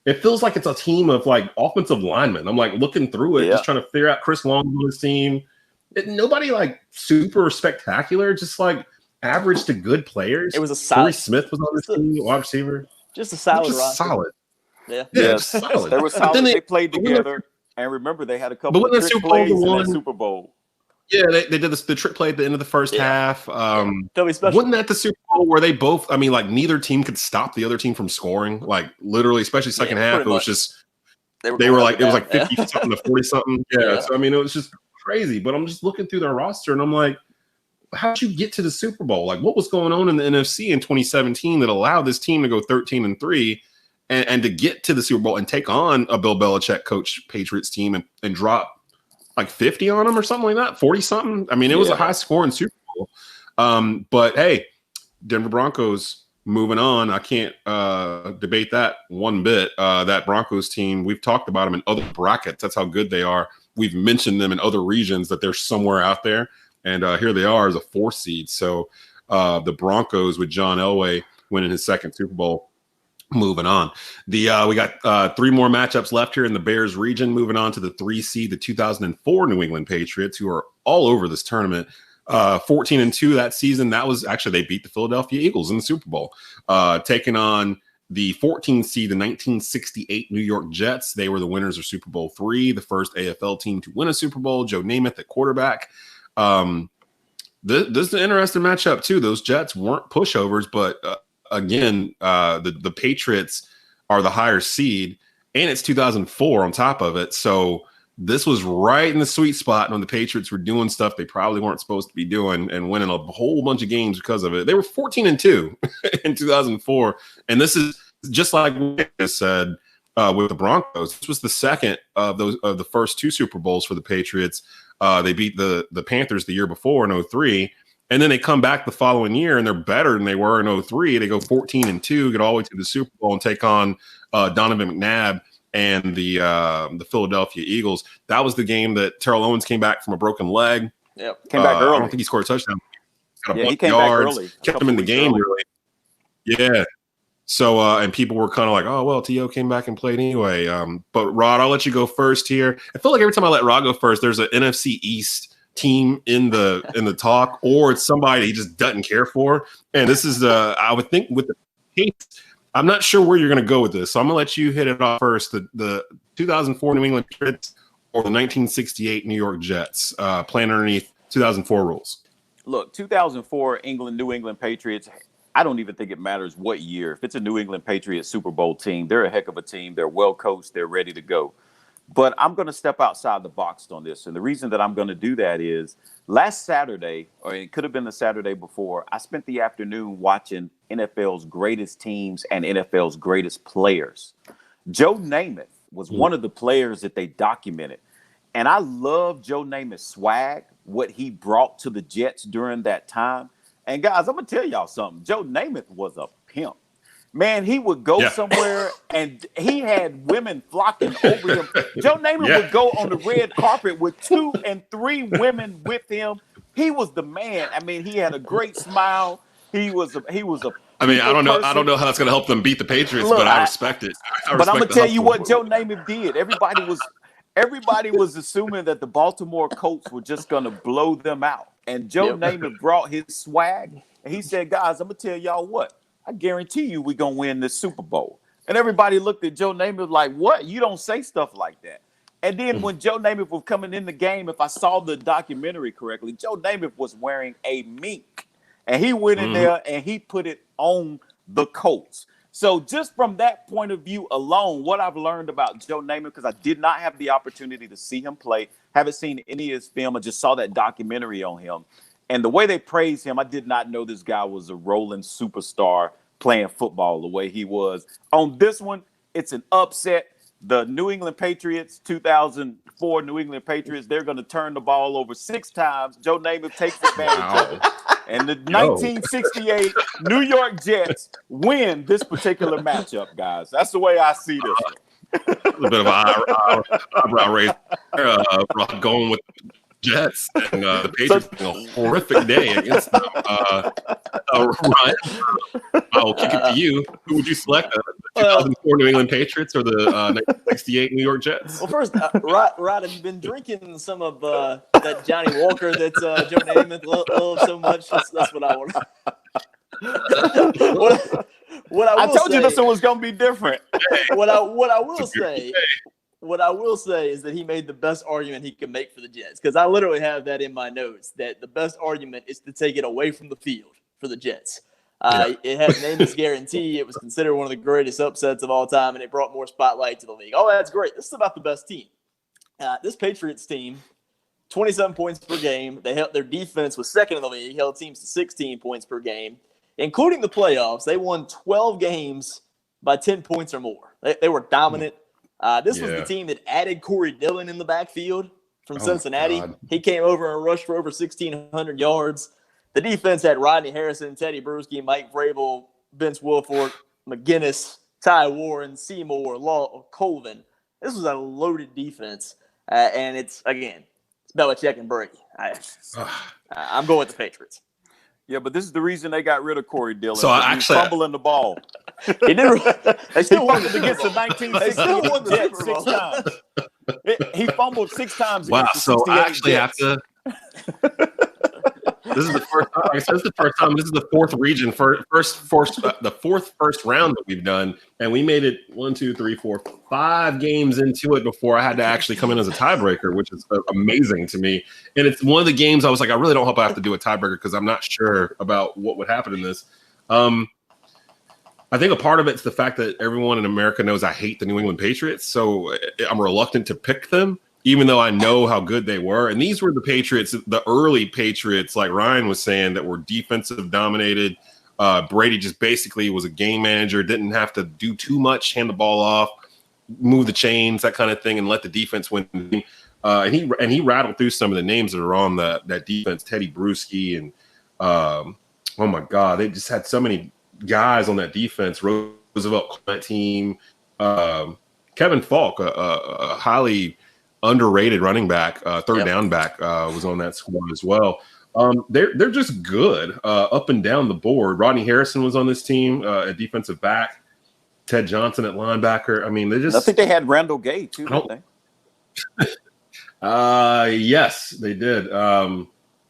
It feels like it's a team of offensive linemen. I'm looking through it, just trying to figure out Chris Long on his team. Nobody super spectacular, just average to good players. It was a solid. Corey Smith was on the team, wide receiver. Just a solid roster. Solid. Yeah, solid. They were solid. They played together, and remember they had a couple of trick plays in that Super Bowl. Yeah, they did the trick play at the end of the first half. Wasn't that the Super Bowl where they both? I mean, neither team could stop the other team from scoring. Literally, especially second half, it was just they were it was 50 something to 40 something. Yeah, so I mean, it was just crazy. But I'm just looking through their roster, and I'm like, how'd you get to the Super Bowl? What was going on in the NFC in 2017 that allowed this team to go 13-3 and to get to the Super Bowl and take on a Bill Belichick coach Patriots team and drop 50 on them or something like that, 40 something. I mean, it was a high scoring Super Bowl. But hey, Denver Broncos moving on. I can't debate that one bit. That Broncos team, we've talked about them in other brackets. That's how good they are. We've mentioned them in other regions that they're somewhere out there. And here they are as a 4 seed. So the Broncos with John Elway winning his second Super Bowl. Moving on. We got 3 more matchups left here in the Bears region. Moving on to the 3 seed, the 2004 New England Patriots, who are all over this tournament. 14-2 that season. That was actually, they beat the Philadelphia Eagles in the Super Bowl, taking on the 14 seed, the 1968 New York Jets. They were the winners of Super Bowl III, the first AFL team to win a Super Bowl. Joe Namath at quarterback. This is an interesting matchup too. Those Jets weren't pushovers, but again, the Patriots are the higher seed, and it's 2004 on top of it. So this was right in the sweet spot when the Patriots were doing stuff they probably weren't supposed to be doing and winning a whole bunch of games because of it. They were 14-2 in 2004. And this is just like we said with the Broncos. This was the second of the first two Super Bowls for the Patriots. They beat the Panthers the year before in 03. And then they come back the following year and they're better than they were in 03. They go 14-2, get all the way to the Super Bowl and take on Donovan McNabb and the Philadelphia Eagles. That was the game that Terrell Owens came back from a broken leg. Yep, came back early. I don't think he scored a touchdown. He came back early. Kept him in the game, really. Yeah. So, and people were kind of like, oh, well, T.O. came back and played anyway. But, Rod, I'll let you go first here. I feel like every time I let Rod go first, there's an NFC East team in the talk, or it's somebody he just doesn't care for. And this is, I would think, with the Patriots, I'm not sure where you're going to go with this, so I'm going to let you hit it off first. The 2004 New England Patriots or the 1968 New York Jets, playing underneath 2004 rules. Look, 2004 New England Patriots, I don't even think it matters what year. If it's a New England Patriots Super Bowl team, they're a heck of a team. They're well coached. They're ready to go. But I'm going to step outside the box on this. And the reason that I'm going to do that is last Saturday, or it could have been the Saturday before, I spent the afternoon watching NFL's greatest teams and NFL's greatest players. Joe Namath was one of the players that they documented. And I love Joe Namath's swag, what he brought to the Jets during that time. And guys, I'm going to tell y'all something. Joe Namath was a pimp. Man, he would go somewhere and he had women flocking over him. Joe Namath would go on the red carpet with 2 and 3 women with him. He was the man. I mean, he had a great smile. I don't know how that's going to help them beat the Patriots, but I respect it. But I'm going to tell you what Joe Namath did. Everybody was assuming that the Baltimore Colts were just going to blow them out. And Joe Namath brought his swag. And he said, guys, I'm going to tell y'all what. I guarantee you we're going to win this Super Bowl. And everybody looked at Joe Namath like, what? You don't say stuff like that. And then when Joe Namath was coming in the game, if I saw the documentary correctly, Joe Namath was wearing a mink. And he went in there and he put it on the Colts. So just from that point of view alone, what I've learned about Joe Namath, because I did not have the opportunity to see him play, haven't seen any of his film, I just saw that documentary on him. And the way they praise him, I did not know this guy was a rolling superstar playing football the way he was. On this one, it's an upset. The New England Patriots, 2004 New England Patriots, they're going to turn the ball over 6 times. Joe Namath takes advantage of it. And the 1968 New York Jets win this particular matchup, guys. That's the way I see this. A little bit of an eyebrow raise going with Jets and the Patriots having a horrific day against them. Ryan, I will kick it to you. Who would you select, the 2004 New England Patriots or the 1968 New York Jets? Well, first, Rod, have you been drinking some of that Johnny Walker that Joe Namath loves so much? That's what I want. I told you this one was going to be different. What I will say is that he made the best argument he could make for the Jets, because I literally have that in my notes, that the best argument is to take it away from the field for the Jets. It had Namath's guarantee. It was considered one of the greatest upsets of all time, and it brought more spotlight to the league. Oh, that's great. This is about the best team. This Patriots team, 27 points per game. Their defense was second in the league, held teams to 16 points per game. Including the playoffs, they won 12 games by 10 points or more. They were dominant. This was the team that added Corey Dillon in the backfield from Cincinnati. God. He came over and rushed for over 1,600 yards. The defense had Rodney Harrison, Teddy Bruschi, Mike Vrabel, Vince Wilfork, McGinnis, Ty Warren, Seymour, Law, Colvin. This was a loaded defense. And it's Belichick and Brady. I'm going with the Patriots. Yeah, but this is the reason they got rid of Corey Dillon. So actually, fumbling the ball. They still won against the 1968 Jets 6 times. He fumbled 6 times. Wow! So I actually have to. This is the first time. Like I said, this is the first time. This is the fourth region the fourth first round that we've done, and we made it 5 games into it before I had to actually come in as a tiebreaker, which is amazing to me. And it's one of the games I was like, I really don't hope I have to do a tiebreaker because I'm not sure about what would happen in this. I think a part of it's the fact that everyone in America knows I hate the New England Patriots, so I'm reluctant to pick them, even though I know how good they were. And these were the Patriots, the early Patriots, like Ryan was saying, that were defensive dominated. Brady just basically was a game manager, didn't have to do too much, hand the ball off, move the chains, that kind of thing, and let the defense win. And he rattled through some of the names that are on that defense, Teddy Bruschi, and oh my God, they just had so many guys on that defense. Roosevelt on that team, Kevin Falk, a highly underrated running back, third down back, was on that squad as well. They're just good up and down the board. Rodney Harrison was on this team at defensive back. Ted Johnson at linebacker. I mean, they just. I think they had Randall Gay too, didn't they? Yes, they did.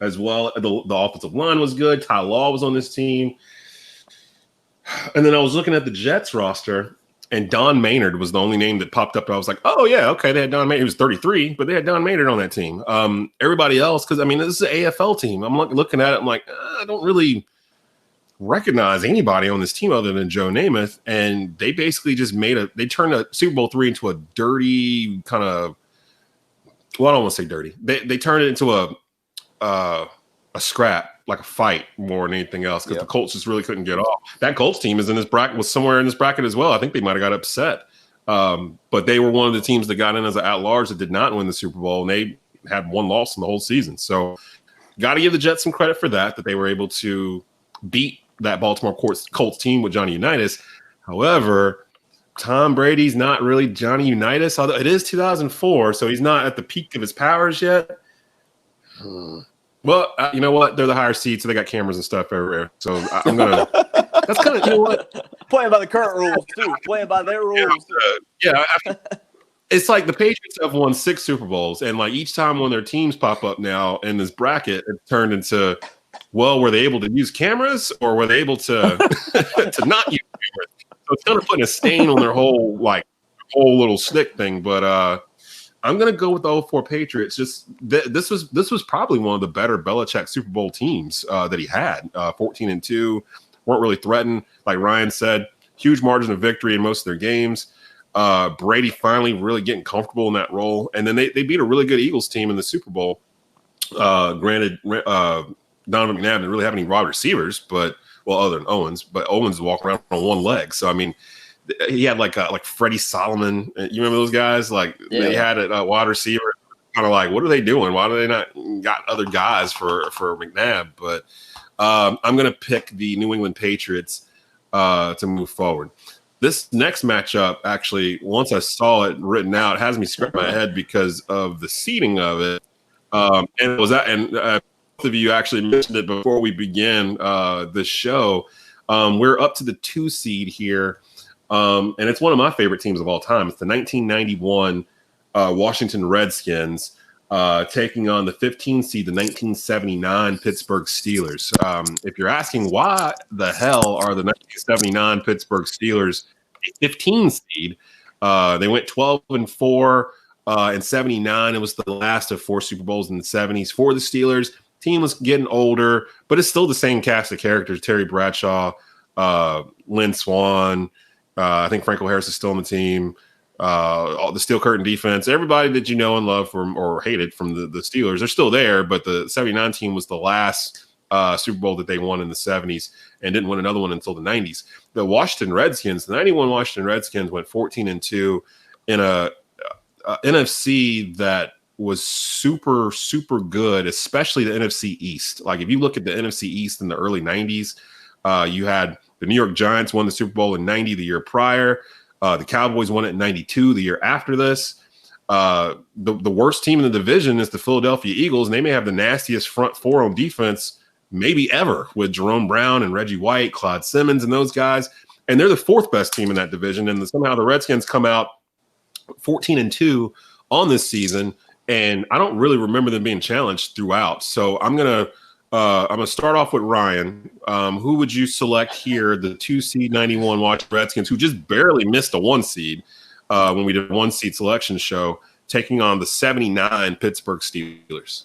As well, the offensive line was good. Ty Law was on this team. And then I was looking at the Jets roster, and Don Maynard was the only name that popped up. I was like, oh, yeah, okay, they had Don Maynard. He was 33, but they had Don Maynard on that team. Everybody else, because, I mean, this is an AFL team. I'm looking at it, I'm like, I don't really recognize anybody on this team other than Joe Namath. And they basically just they turned a Super Bowl III into a dirty kind of, well, I don't want to say dirty. They turned it into a scrap, like a fight more than anything else, because the Colts just really couldn't get off. That Colts team is in this bracket, was somewhere in this bracket as well. I think they might have got upset. But they were one of the teams that got in as an at-large that did not win the Super Bowl, and they had one loss in the whole season. So got to give the Jets some credit for that they were able to beat that Baltimore Colts team with Johnny Unitas. However, Tom Brady's not really Johnny Unitas, although it is 2004, so he's not at the peak of his powers yet. Well, you know what? They're the higher seed, so they got cameras and stuff everywhere. So I'm gonna. That's kind of, you know what? Playing by the current rules too. Playing by their rules. It's like the Patriots have won 6 Super Bowls, and like each time when their teams pop up now in this bracket, it's turned into, well, were they able to use cameras or were they able to to not use cameras? So it's kind of putting a stain on their whole little stick thing. But I'm gonna go with the 04 Patriots. Just this was probably one of the better Belichick Super Bowl teams that he had. 14-2, weren't really threatened. Like Ryan said, huge margin of victory in most of their games. Brady finally really getting comfortable in that role, and then they beat a really good Eagles team in the Super Bowl. Granted, Donovan McNabb didn't really have any wide receivers, but other than Owens, but Owens walked around on one leg. So I mean, he had like Freddie Solomon. You remember those guys? They had a wide receiver. Kind of like, what are they doing? Why do they not got other guys for McNabb? But I'm going to pick the New England Patriots to move forward. This next matchup, actually, once I saw it written out, has me scratch my head because of the seeding of it. And it was that, and both of you actually mentioned it before we began this show. We're up to the 2 seed here, and it's one of my favorite teams of all time. It's the 1991 Washington Redskins taking on the 15 seed, the 1979 Pittsburgh Steelers. If you're asking why the hell are the 1979 Pittsburgh Steelers a 15 seed, they went 12-4 in 79. It was the last of 4 Super Bowls in the 70s for the Steelers. Team was getting older, but it's still the same cast of characters: Terry Bradshaw, Lynn Swann. I think Franco Harris is still on the team. All the Steel Curtain defense, everybody that you know and love from or hated from the Steelers, they're still there. But the 79 team was the last Super Bowl that they won in the 70s and didn't win another one until the 90s. The Washington Redskins, the 91 Washington Redskins, went 14-2 in a NFC that was super, super good, especially the NFC East. Like if you look at the NFC East in the early 90s, you had the New York Giants won the Super Bowl in 90 the year prior. The Cowboys won it in 92 the year after this. The worst team in the division is the Philadelphia Eagles, and they may have the nastiest front four on defense maybe ever with Jerome Brown and Reggie White, Claude Simmons, and those guys. And they're the 4th best team in that division. And somehow the Redskins come out 14-2 on this season, and I don't really remember them being challenged throughout. So I'm going to I'm going to start off with Ryan. Who would you select here? The 2 seed 91 Washington Redskins, who just barely missed a 1 seed when we did a 1 seed selection show, taking on the 79 Pittsburgh Steelers.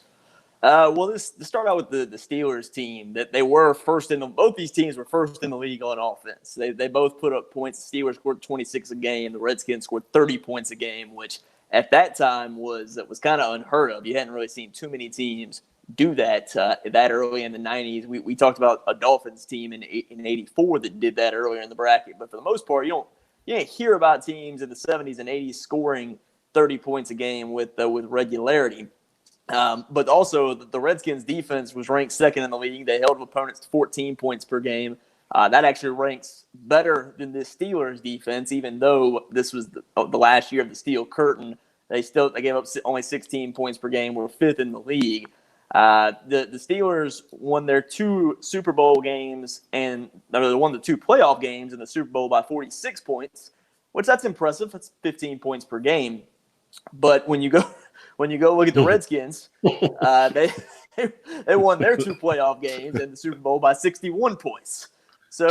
Well, to start out with the Steelers team, that they were both these teams were first in the league on offense. They both put up points. The Steelers scored 26 a game. The Redskins scored 30 points a game, which at that time was kind of unheard of. You hadn't really seen too many teams do that early in the 90s. We talked about a Dolphins team in 84 that did that earlier in the bracket, but for the most part, you didn't hear about teams in the 70s and 80s scoring 30 points a game with regularity. But also, the Redskins' defense was ranked second in the league. They held opponents to 14 points per game. That actually ranks better than the Steelers' defense, even though this was the last year of the Steel Curtain. They gave up only 16 points per game. Were fifth in the league. The Steelers won their 2 Super Bowl games and they won the 2 playoff games in the Super Bowl by 46 points, which that's impressive. That's 15 points per game. But when you go look at the Redskins, they won their 2 playoff games in the Super Bowl by 61 points. So,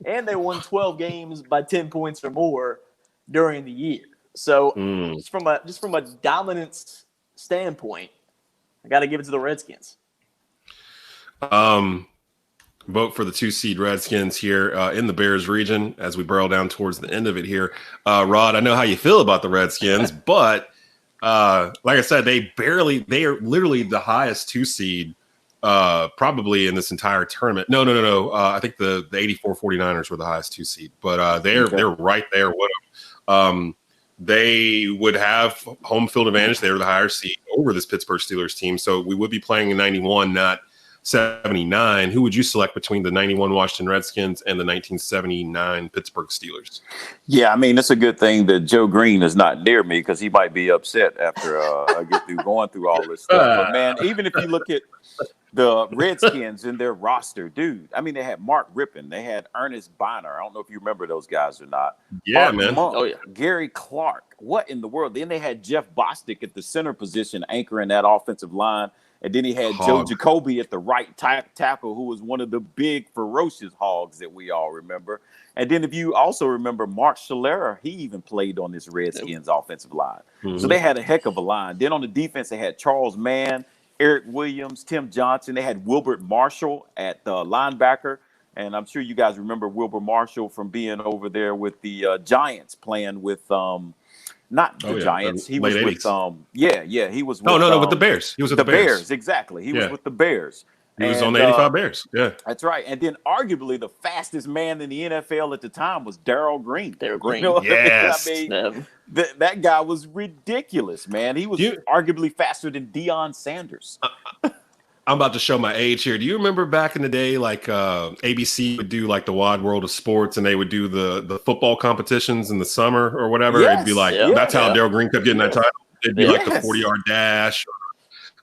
and they won 12 games by 10 points or more during the year. So, just from a dominance standpoint, I got to give it to the Redskins. Vote for the 2 seed Redskins here in the Bears region as we barrel down towards the end of it here. Rod, I know how you feel about the Redskins, but like I said, they are literally the highest 2 seed probably in this entire tournament. No. I think the 84 49ers were the highest 2 seed, but they're right there with them. They would have home field advantage. They were the higher seed over this Pittsburgh Steelers team. So we would be playing in 91, not 79. Who would you select between the 91 Washington Redskins and the 1979 Pittsburgh Steelers? Yeah, I mean, it's a good thing that Joe Green is not near me because he might be upset after I get through going through all this stuff. But, man, even if you look at the Redskins in their roster, dude, I mean, they had Mark Rippon. They had Ernest Bonner. I don't know if you remember those guys or not. Yeah, Art man. Monk, Gary Clark. What in the world? Then they had Jeff Bostic at the center position anchoring that offensive line. And then he had Joe Jacoby at the right tackle, who was one of the big, ferocious hogs that we all remember. And then if you also remember Mark Schlereth, he even played on this Redskins offensive line. Mm-hmm. So they had a heck of a line. Then on the defense, they had Charles Mann, Eric Williams, Tim Johnson. They had Wilbert Marshall at the linebacker. And I'm sure you guys remember Wilbert Marshall from being over there with the Giants playing with not the Giants. He was 80s. with he was with with the Bears. He was with the Bears. Exactly. He was with the Bears. He was on the 85 Bears. Yeah. That's right. And then arguably the fastest man in the NFL at the time was Darryl Green. Darryl Green. You know yes. I mean? That guy was ridiculous, man. He was arguably faster than Deion Sanders. I'm about to show my age here. Do you remember back in the day, like ABC would do like the Wide World of Sports, and they would do the football competitions in the summer or whatever? Yes, It'd be like that's how Darryl Green kept getting that title. It'd be like the 40-yard dash,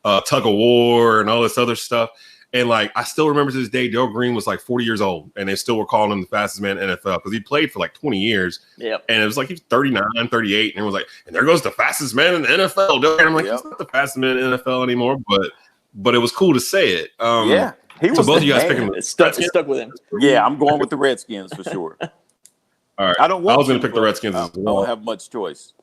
or tug of war, and all this other stuff. And like I still remember to this day, Darryl Green was like 40 years old, and they still were calling him the fastest man in the NFL because he played for like 20 years. Yep. And it was like he was 39, 38, and it was like, and there goes the fastest man in the NFL. And I'm like, he's not the fastest man in the NFL anymore, but it was cool to say it. He was. So both of you guys picking it stuck with him. Yeah, I'm going with the Redskins for sure. All right, I was going to pick the Redskins as well. I don't have much choice.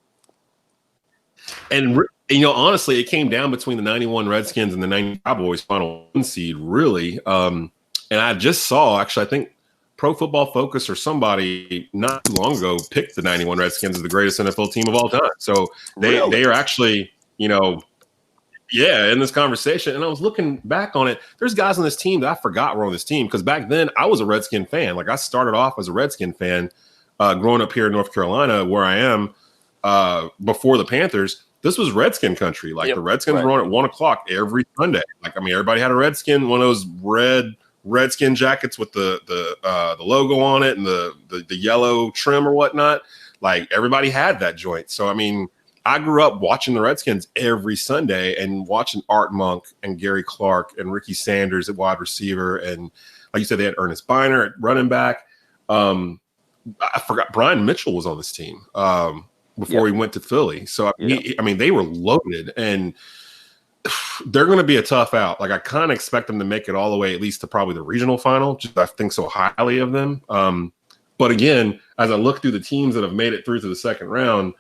And honestly, it came down between the 91 Redskins and the 90 Cowboys final 1 seed, really. And I just saw, actually, I think Pro Football Focus or somebody not too long ago picked the 91 Redskins as the greatest NFL team of all time. So they are actually, in this conversation. And I was looking back on it. There's guys on this team that I forgot were on this team because back then I was a Redskin fan. Like I started off as a Redskin fan growing up here in North Carolina, where I am before the Panthers. This was Redskin country. Like the Redskins were on at 1:00 every Sunday. Like, I mean, everybody had a Redskin, one of those Redskin jackets with the logo on it and the yellow trim or whatnot. Like everybody had that joint. So, I mean, I grew up watching the Redskins every Sunday and watching Art Monk and Gary Clark and Ricky Sanders at wide receiver. And like you said, they had Ernest Biner at running back. I forgot Brian Mitchell was on this team before he went to Philly. So, I mean, they were loaded. And they're going to be a tough out. Like I kind of expect them to make it all the way at least to probably the regional final. Just I think so highly of them. But again, as I look through the teams that have made it through to the second round,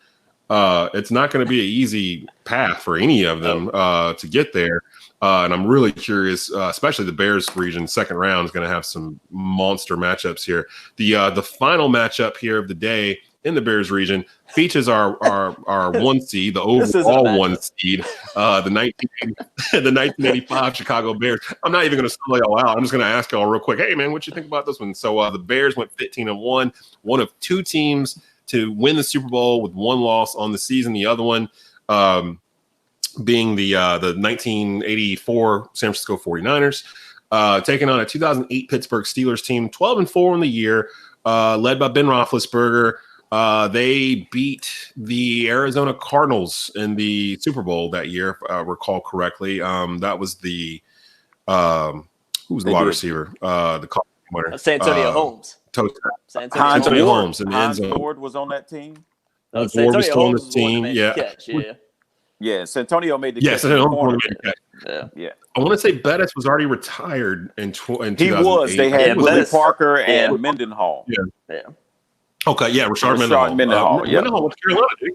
it's not going to be an easy path for any of them to get there. And I'm really curious, especially the Bears region. Second round is going to have some monster matchups here. The final matchup here of the day in the Bears region features our 1 seed, the overall 1 seed, the 1985 Chicago Bears. I'm not even going to spell y'all out. I'm just going to ask y'all real quick. Hey man, what you think about this one? So the Bears went 15-1, one of 2 teams to win the Super Bowl with 1 loss on the season. The other one being the 1984 San Francisco 49ers, taking on a 2008 Pittsburgh Steelers team, 12-4 in the year, led by Ben Roethlisberger. They beat the Arizona Cardinals in the Super Bowl that year, if I recall correctly. That was the who was the wide receiver? The winner. San Antonio Holmes. San Antonio Holmes in the end zone. Ward was on that team. San Ward was still on the team. Yeah. Catch, yeah. Yeah, Santonio made the catch. Yeah. I want to say Bettis was already retired in 2008. He was. They had Willie Parker and Mendenhall. Yeah. Okay, yeah, Rashard Mendenhall. Mendenhall went to Carolina, dude.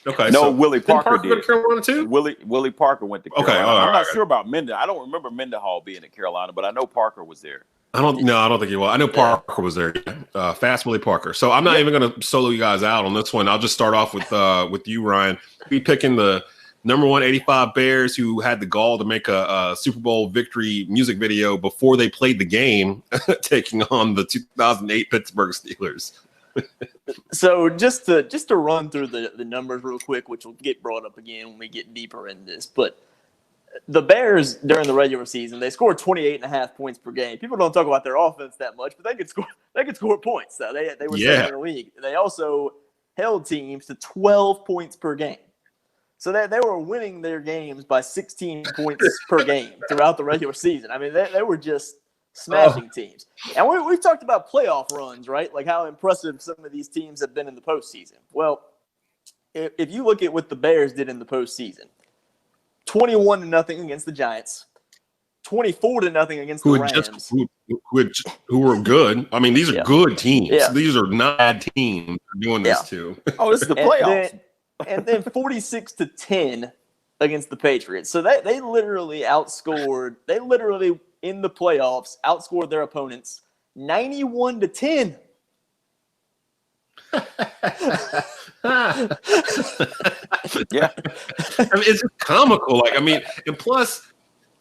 Okay, no, Willie Parker did. Go to Carolina too? Willie Parker went to Carolina. Okay, I'm not sure about Mendenhall. I don't remember Mendenhall being at Carolina, but I know Parker was there. I don't think he was. I know Parker was there. Fast Willie Parker. So I'm not even going to solo you guys out on this one. I'll just start off with you, Ryan. Be picking the number 185 Bears, who had the gall to make a Super Bowl victory music video before they played the game, taking on the 2008 Pittsburgh Steelers. So just to run through the numbers real quick, which will get brought up again when we get deeper in this, but the Bears during the regular season, they scored 28.5 points per game. People don't talk about their offense that much, but they could score points. So they were second in the league. They also held teams to 12 points per game. So they were winning their games by 16 points per game throughout the regular season. I mean, they were just smashing teams. And we've talked about playoff runs, right? Like how impressive some of these teams have been in the postseason. Well, if you look at what the Bears did in the postseason, 21-0 against the Giants, 24-0 against the Rams. Who were good. I mean, these are good teams. Yeah. These are not bad teams doing this too. Oh, this is the playoffs. And then 46-10 against the Patriots. So they literally in the playoffs outscored their opponents 91-10. Yeah. I mean, it's just comical. Like, I mean, and plus,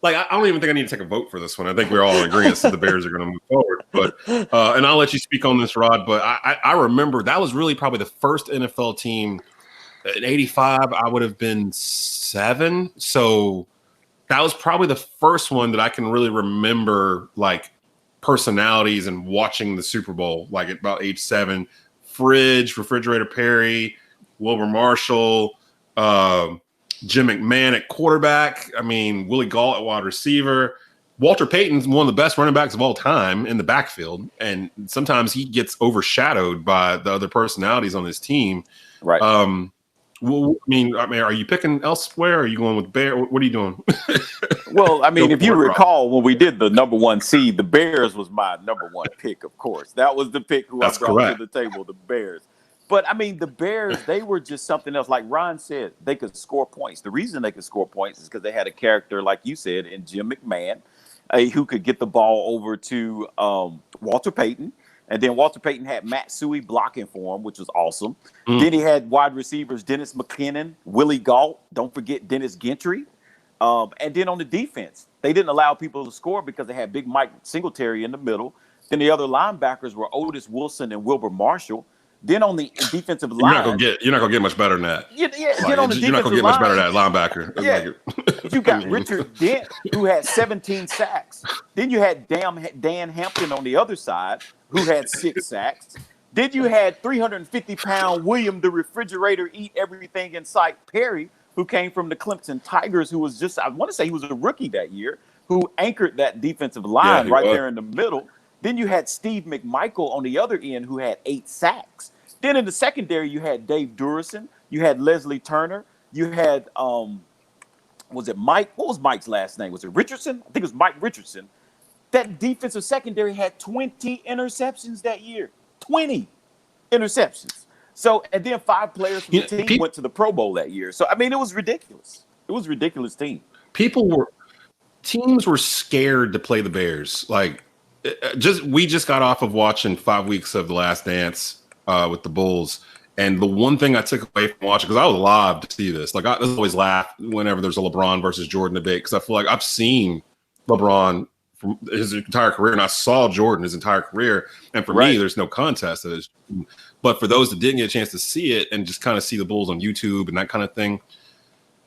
like, I don't even think I need to take a vote for this one. I think we're all in agreement that the Bears are going to move forward. But and I'll let you speak on this, Rod. But I remember that was really probably the first NFL team. In 85, I would have been 7. So that was probably the first one that I can really remember, like, personalities and watching the Super Bowl, like at about age 7. Refrigerator Perry, Wilbur Marshall, Jim McMahon at quarterback. I mean, Willie Gault at wide receiver. Walter Payton's one of the best running backs of all time in the backfield. And sometimes he gets overshadowed by the other personalities on his team. Right. Well, I mean, are you picking elsewhere? Or are you going with Bear? What are you doing? Well, I mean, if you recall, when we did the number 1 seed, the Bears was my number 1 pick, of course. That was the pick who I brought to the table, the Bears. But, I mean, the Bears, they were just something else. Like Ron said, they could score points. The reason they could score points is because they had a character, like you said, in Jim McMahon, who could get the ball over to Walter Payton. And then Walter Payton had Matt Suey blocking for him, which was awesome. Then he had wide receivers Dennis McKinnon, Willie Gault, don't forget Dennis Gentry. And then on the defense, they didn't allow people to score because they had Big Mike Singletary in the middle. Then the other linebackers were Otis Wilson and Wilbur Marshall. Then on the defensive line, you're not gonna get much better than that. Yeah. Like, on the you're not gonna get much better than that linebacker. Yeah. You got Richard Dent, who had 17 sacks. Then you had Dan Hampton on the other side, who had 6 sacks. Then you had 350-pound William the Refrigerator Eat Everything in Sight Perry, who came from the Clemson Tigers, who was I want to say he was a rookie that year, who anchored that defensive line there in the middle. Then you had Steve McMichael on the other end, who had 8 sacks. Then in the secondary, you had Dave Durison, you had Leslie Turner, you had was it Mike? What was Mike's last name? Was it Richardson? I think it was Mike Richardson. That defensive secondary had 20 interceptions that year. 20 interceptions. So, and then 5 players from the team went to the Pro Bowl that year. So, I mean, it was ridiculous. It was a ridiculous team. Teams were scared to play the Bears. Like, we just got off of watching 5 weeks of The Last Dance with the Bulls. And the one thing I took away from watching, because I was alive to see this, like I always laugh whenever there's a LeBron versus Jordan debate, because I feel like I've seen LeBron from his entire career, and I saw Jordan his entire career. And for me, there's no contest. But for those that didn't get a chance to see it and just kind of see the Bulls on YouTube and that kind of thing,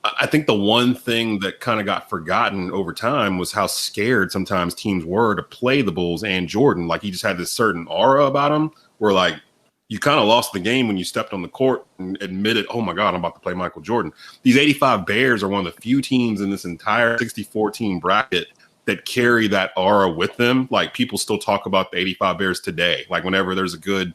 I think the one thing that kind of got forgotten over time was how scared sometimes teams were to play the Bulls and Jordan. Like he just had this certain aura about him where like you kind of lost the game when you stepped on the court and admitted, oh my God, I'm about to play Michael Jordan. These 85 Bears are one of the few teams in this entire 64 team bracket that carry that aura with them. Like people still talk about the 85 Bears today. Like whenever there's a good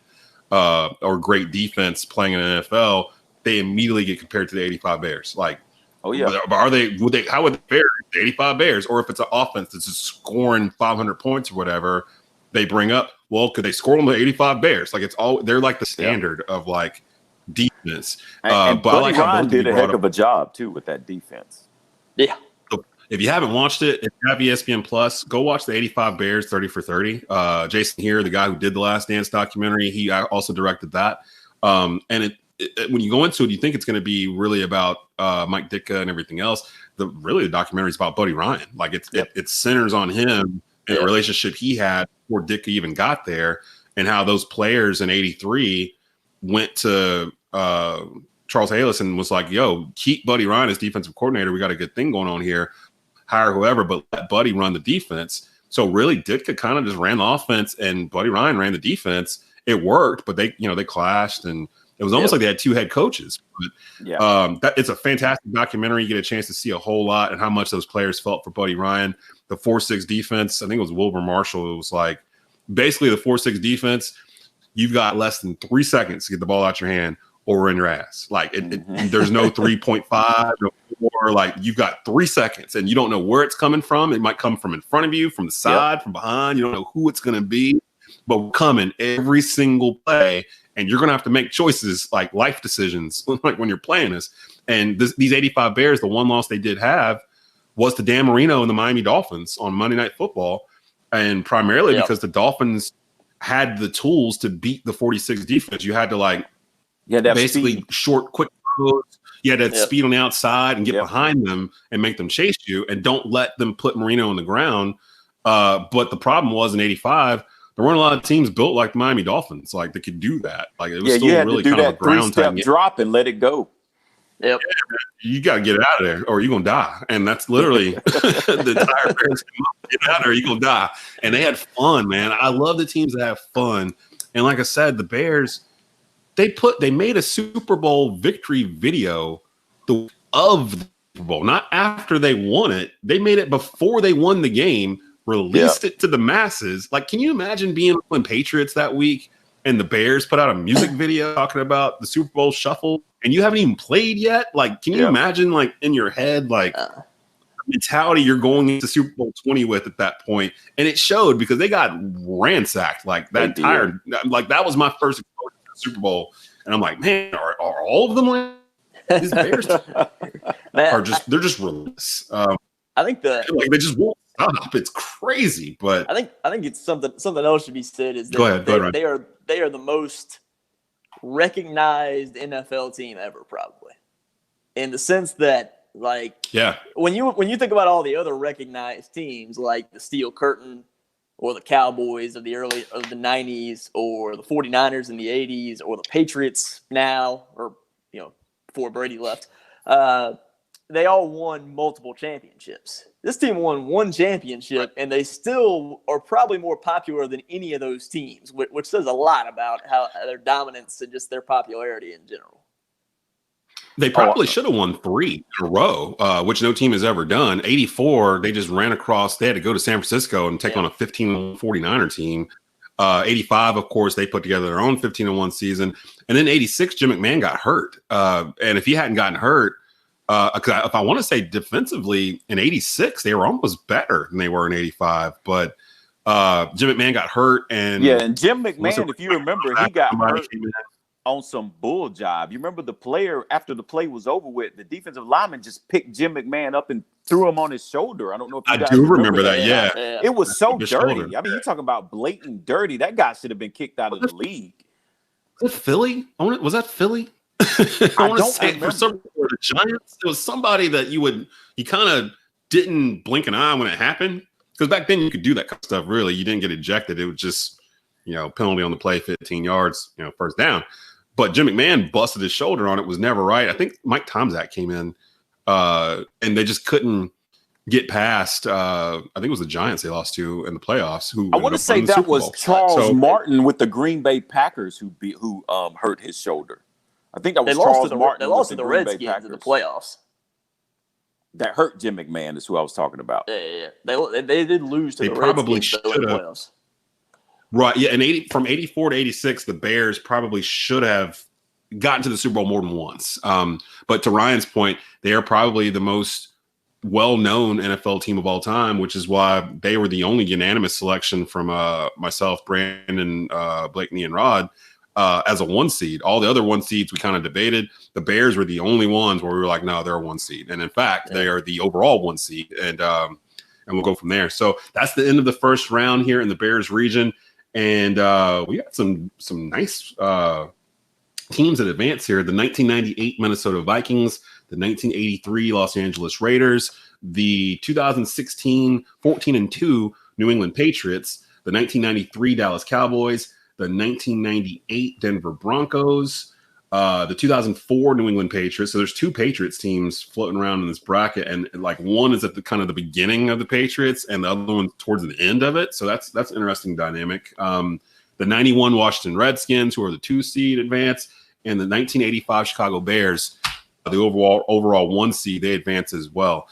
or great defense playing in the NFL, they immediately get compared to the 85 Bears. Like, oh yeah, how would they fare the 85 Bears? Or if it's an offense that's just scoring 500 points or whatever, they bring up, well, could they score on the 85 Bears? Like they're like the standard of like defense. And but Buddy Ryan did a heck of a job too with that defense. Yeah. So if you haven't watched it, if you have ESPN Plus, go watch the 85 Bears 30 for 30. Jason here, the guy who did the Last Dance documentary, he also directed that. And when you go into it, you think it's going to be really about Mike Ditka and everything else. The documentary is about Buddy Ryan. Like it centers on him and the relationship he had before Ditka even got there, and how those players in '83 went to Charles Hayles and was like, "Yo, keep Buddy Ryan as defensive coordinator. We got a good thing going on here. Hire whoever, but let Buddy run the defense." So really, Ditka kind of just ran the offense, and Buddy Ryan ran the defense. It worked, but they clashed, and it was almost like they had two head coaches. But it's a fantastic documentary. You get a chance to see a whole lot and how much those players felt for Buddy Ryan. The 4-6 defense, I think it was Wilbur Marshall. It was like basically the 4-6 defense. You've got less than 3 seconds to get the ball out your hand or in your ass. Like there's no 3.5, no 4. Like you've got 3 seconds, and you don't know where it's coming from. It might come from in front of you, from the side, from behind. You don't know who it's going to be, but we're coming every single play. And you're going to have to make choices, like life decisions, like when you're playing this. And these 85 Bears, the one loss they did have was to Dan Marino and the Miami Dolphins on Monday Night Football. And primarily because the Dolphins had the tools to beat the 46 defense. You had to basically speed. Short, quick throws. You had that speed on the outside and get behind them and make them chase you, and don't let them put Marino on the ground. But the problem was in 85, there weren't a lot of teams built like the Miami Dolphins, like that could do that. Like it was still you had really to do kind that of a ground type drop and let it go. Yep. You got to get out of there, or you're gonna die. And that's literally the entire Bears. Get out of there, you're gonna die. And they had fun, man. I love the teams that have fun. And like I said, the Bears, they made a Super Bowl victory video of the Super Bowl, not after they won it. They made it before they won the game. Released it to the masses. Like, can you imagine being Oakland Patriots that week and the Bears put out a music video talking about the Super Bowl shuffle and you haven't even played yet? Like, can you imagine, like, in your head, like, the mentality you're going into Super Bowl 20 with at that point? And it showed because they got ransacked. Like, that entire, like, that was my first exposure to the Super Bowl. And I'm like, man, are all of them like these Bears are just, they're just relentless. I think they just won't stop. It's crazy, but I think it's something else should be said is that go ahead, they are the most recognized NFL team ever, probably, in the sense that when you think about all the other recognized teams like the Steel Curtain or the Cowboys of the 90s or the 49ers in the 80s or the Patriots now, or before Brady left, they all won multiple championships. This team won one championship, and they still are probably more popular than any of those teams, which says a lot about how their dominance and just their popularity in general. They probably should have won 3 in a row, which no team has ever done. 84, they just ran across. They had to go to San Francisco and take on a 15-49er team. 85, of course, they put together their own 15-1 season. And then 86, Jim McMahon got hurt. And if he hadn't gotten hurt, if I want to say defensively in 86, they were almost better than they were in 85. But Jim McMahon got hurt. And Jim McMahon, if you remember, he got hurt on some bull job. You remember the player, after the play was over with, the defensive lineman just picked Jim McMahon up and threw him on his shoulder. I don't know if you guys remember that. Yeah. It was so dirty. Shoulder. I mean, you talking about blatant dirty. That guy should have been kicked out of the league. Was that Philly? Was that Philly? I want to say for some the Giants, it was somebody that you kind of didn't blink an eye when it happened. Because back then you could do that kind of stuff. Really, you didn't get ejected. It was just, penalty on the play, 15 yards, first down. But Jim McMahon busted his shoulder on it. Was never right. I think Mike Tomczak came in, and they just couldn't get past. I think it was the Giants they lost to in the playoffs. Who I want to say that was Charles Martin with the Green Bay Packers who hurt his shoulder. I think that was Charles Martin. They lost to the Redskins in the playoffs. That hurt Jim McMahon is who I was talking about. Yeah. They did lose to the Redskins in the playoffs. Right, yeah, and from 84 to 86, the Bears probably should have gotten to the Super Bowl more than once. But to Ryan's point, they are probably the most well-known NFL team of all time, which is why they were the only unanimous selection from myself, Brandon, Blakeney, and Rod as a 1 seed. All the other 1 seeds we kind of debated. The Bears were the only ones where we were like, no, they're a 1 seed. And in fact, they are the overall 1 seed. And we'll go from there. So that's the end of the first round here in the Bears region. And we got some nice teams that advance here. The 1998 Minnesota Vikings, the 1983 Los Angeles Raiders, the 2016 14-2 New England Patriots, the 1993 Dallas Cowboys, the 1998 Denver Broncos, the 2004 New England Patriots. So there's 2 Patriots teams floating around in this bracket, and like one is at the kind of the beginning of the Patriots, and the other one towards the end of it. So that's an interesting dynamic. The 91 Washington Redskins, who are the 2 seed advance, and the 1985 Chicago Bears, the overall 1 seed, they advance as well.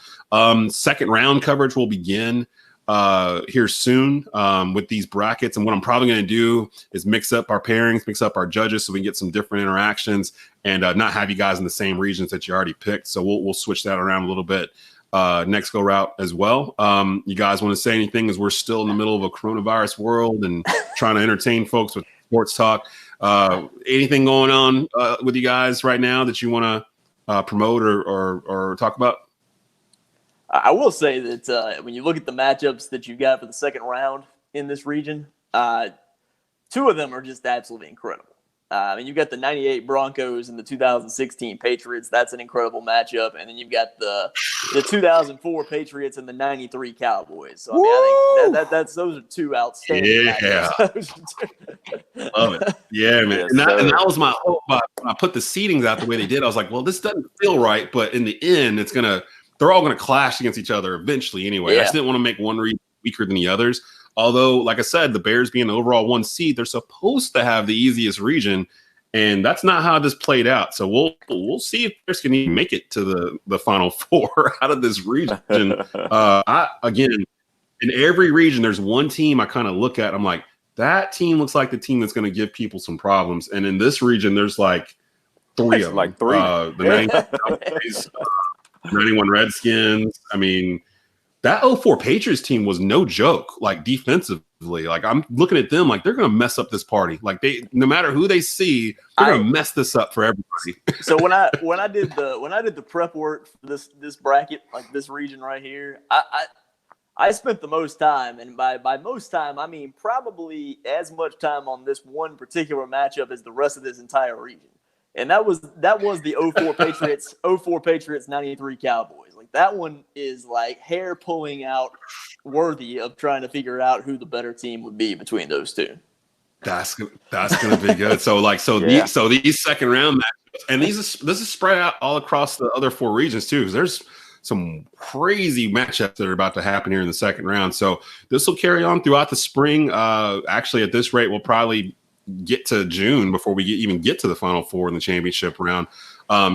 Second round coverage will begin here soon with these brackets. And what I'm probably going to do is mix up our pairings, mix up our judges so we can get some different interactions and not have you guys in the same regions that you already picked. So we'll switch that around a little bit next go route as well. You guys want to say anything as we're still in the middle of a coronavirus world and trying to entertain folks with sports talk? Anything going on with you guys right now that you want to promote or talk about? I will say that when you look at the matchups that you've got for the second round in this region, 2 of them are just absolutely incredible. You've got the 98 Broncos and the 2016 Patriots. That's an incredible matchup. And then you've got the 2004 Patriots and the 93 Cowboys. So, I think those are 2 outstanding matchups. Love it. Yeah, man. And that was my hope. When I put the seedings out the way they did, I was like, well, this doesn't feel right. But in the end, they're all going to clash against each other eventually anyway. Yeah. I just didn't want to make one region weaker than the others. Although, like I said, the Bears being the overall 1 seed, they're supposed to have the easiest region, and that's not how this played out. So we'll see if Bears can even make it to the Final 4 out of this region. Again, in every region, there's one team I kind of look at. I'm like, that team looks like the team that's going to give people some problems. And in this region, there's like 3 of them. Like 3. The 91 Redskins. I mean, that 04 Patriots team was no joke, like defensively. Like I'm looking at them like they're going to mess up this party. Like no matter who they see, they're going to mess this up for everybody. So when I did the prep work for this bracket, like this region right here, I spent the most time, and by most time I mean probably as much time on this one particular matchup as the rest of this entire region. And that was the 04 Patriots, 04 Patriots, 93 Cowboys. Like that one is like hair pulling out worthy of trying to figure out who the better team would be between those 2. That's gonna be good. So these second round matchups, and this is spread out all across the other 4 regions too. Because there's some crazy matchups that are about to happen here in the second round. So this will carry on throughout the spring. Actually, at this rate, we'll probably get to June before we even get to the Final 4 in the championship round.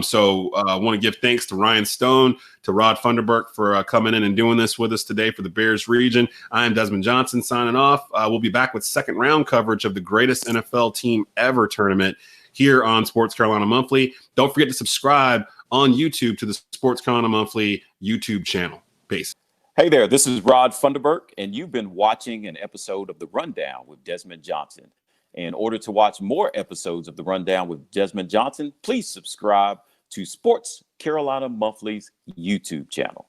So I want to give thanks to Ryan Stone, to Rod Funderburk for coming in and doing this with us today for the Bears region. I am Desmond Johnson signing off. We'll be back with second round coverage of the greatest NFL team ever tournament here on Sports Carolina Monthly. Don't forget to subscribe on YouTube to the Sports Carolina Monthly YouTube channel. Peace. Hey there, this is Rod Funderburk, and you've been watching an episode of The Rundown with Desmond Johnson. In order to watch more episodes of The Rundown with Desmond Johnson, please subscribe to Sports Carolina Monthly's YouTube channel.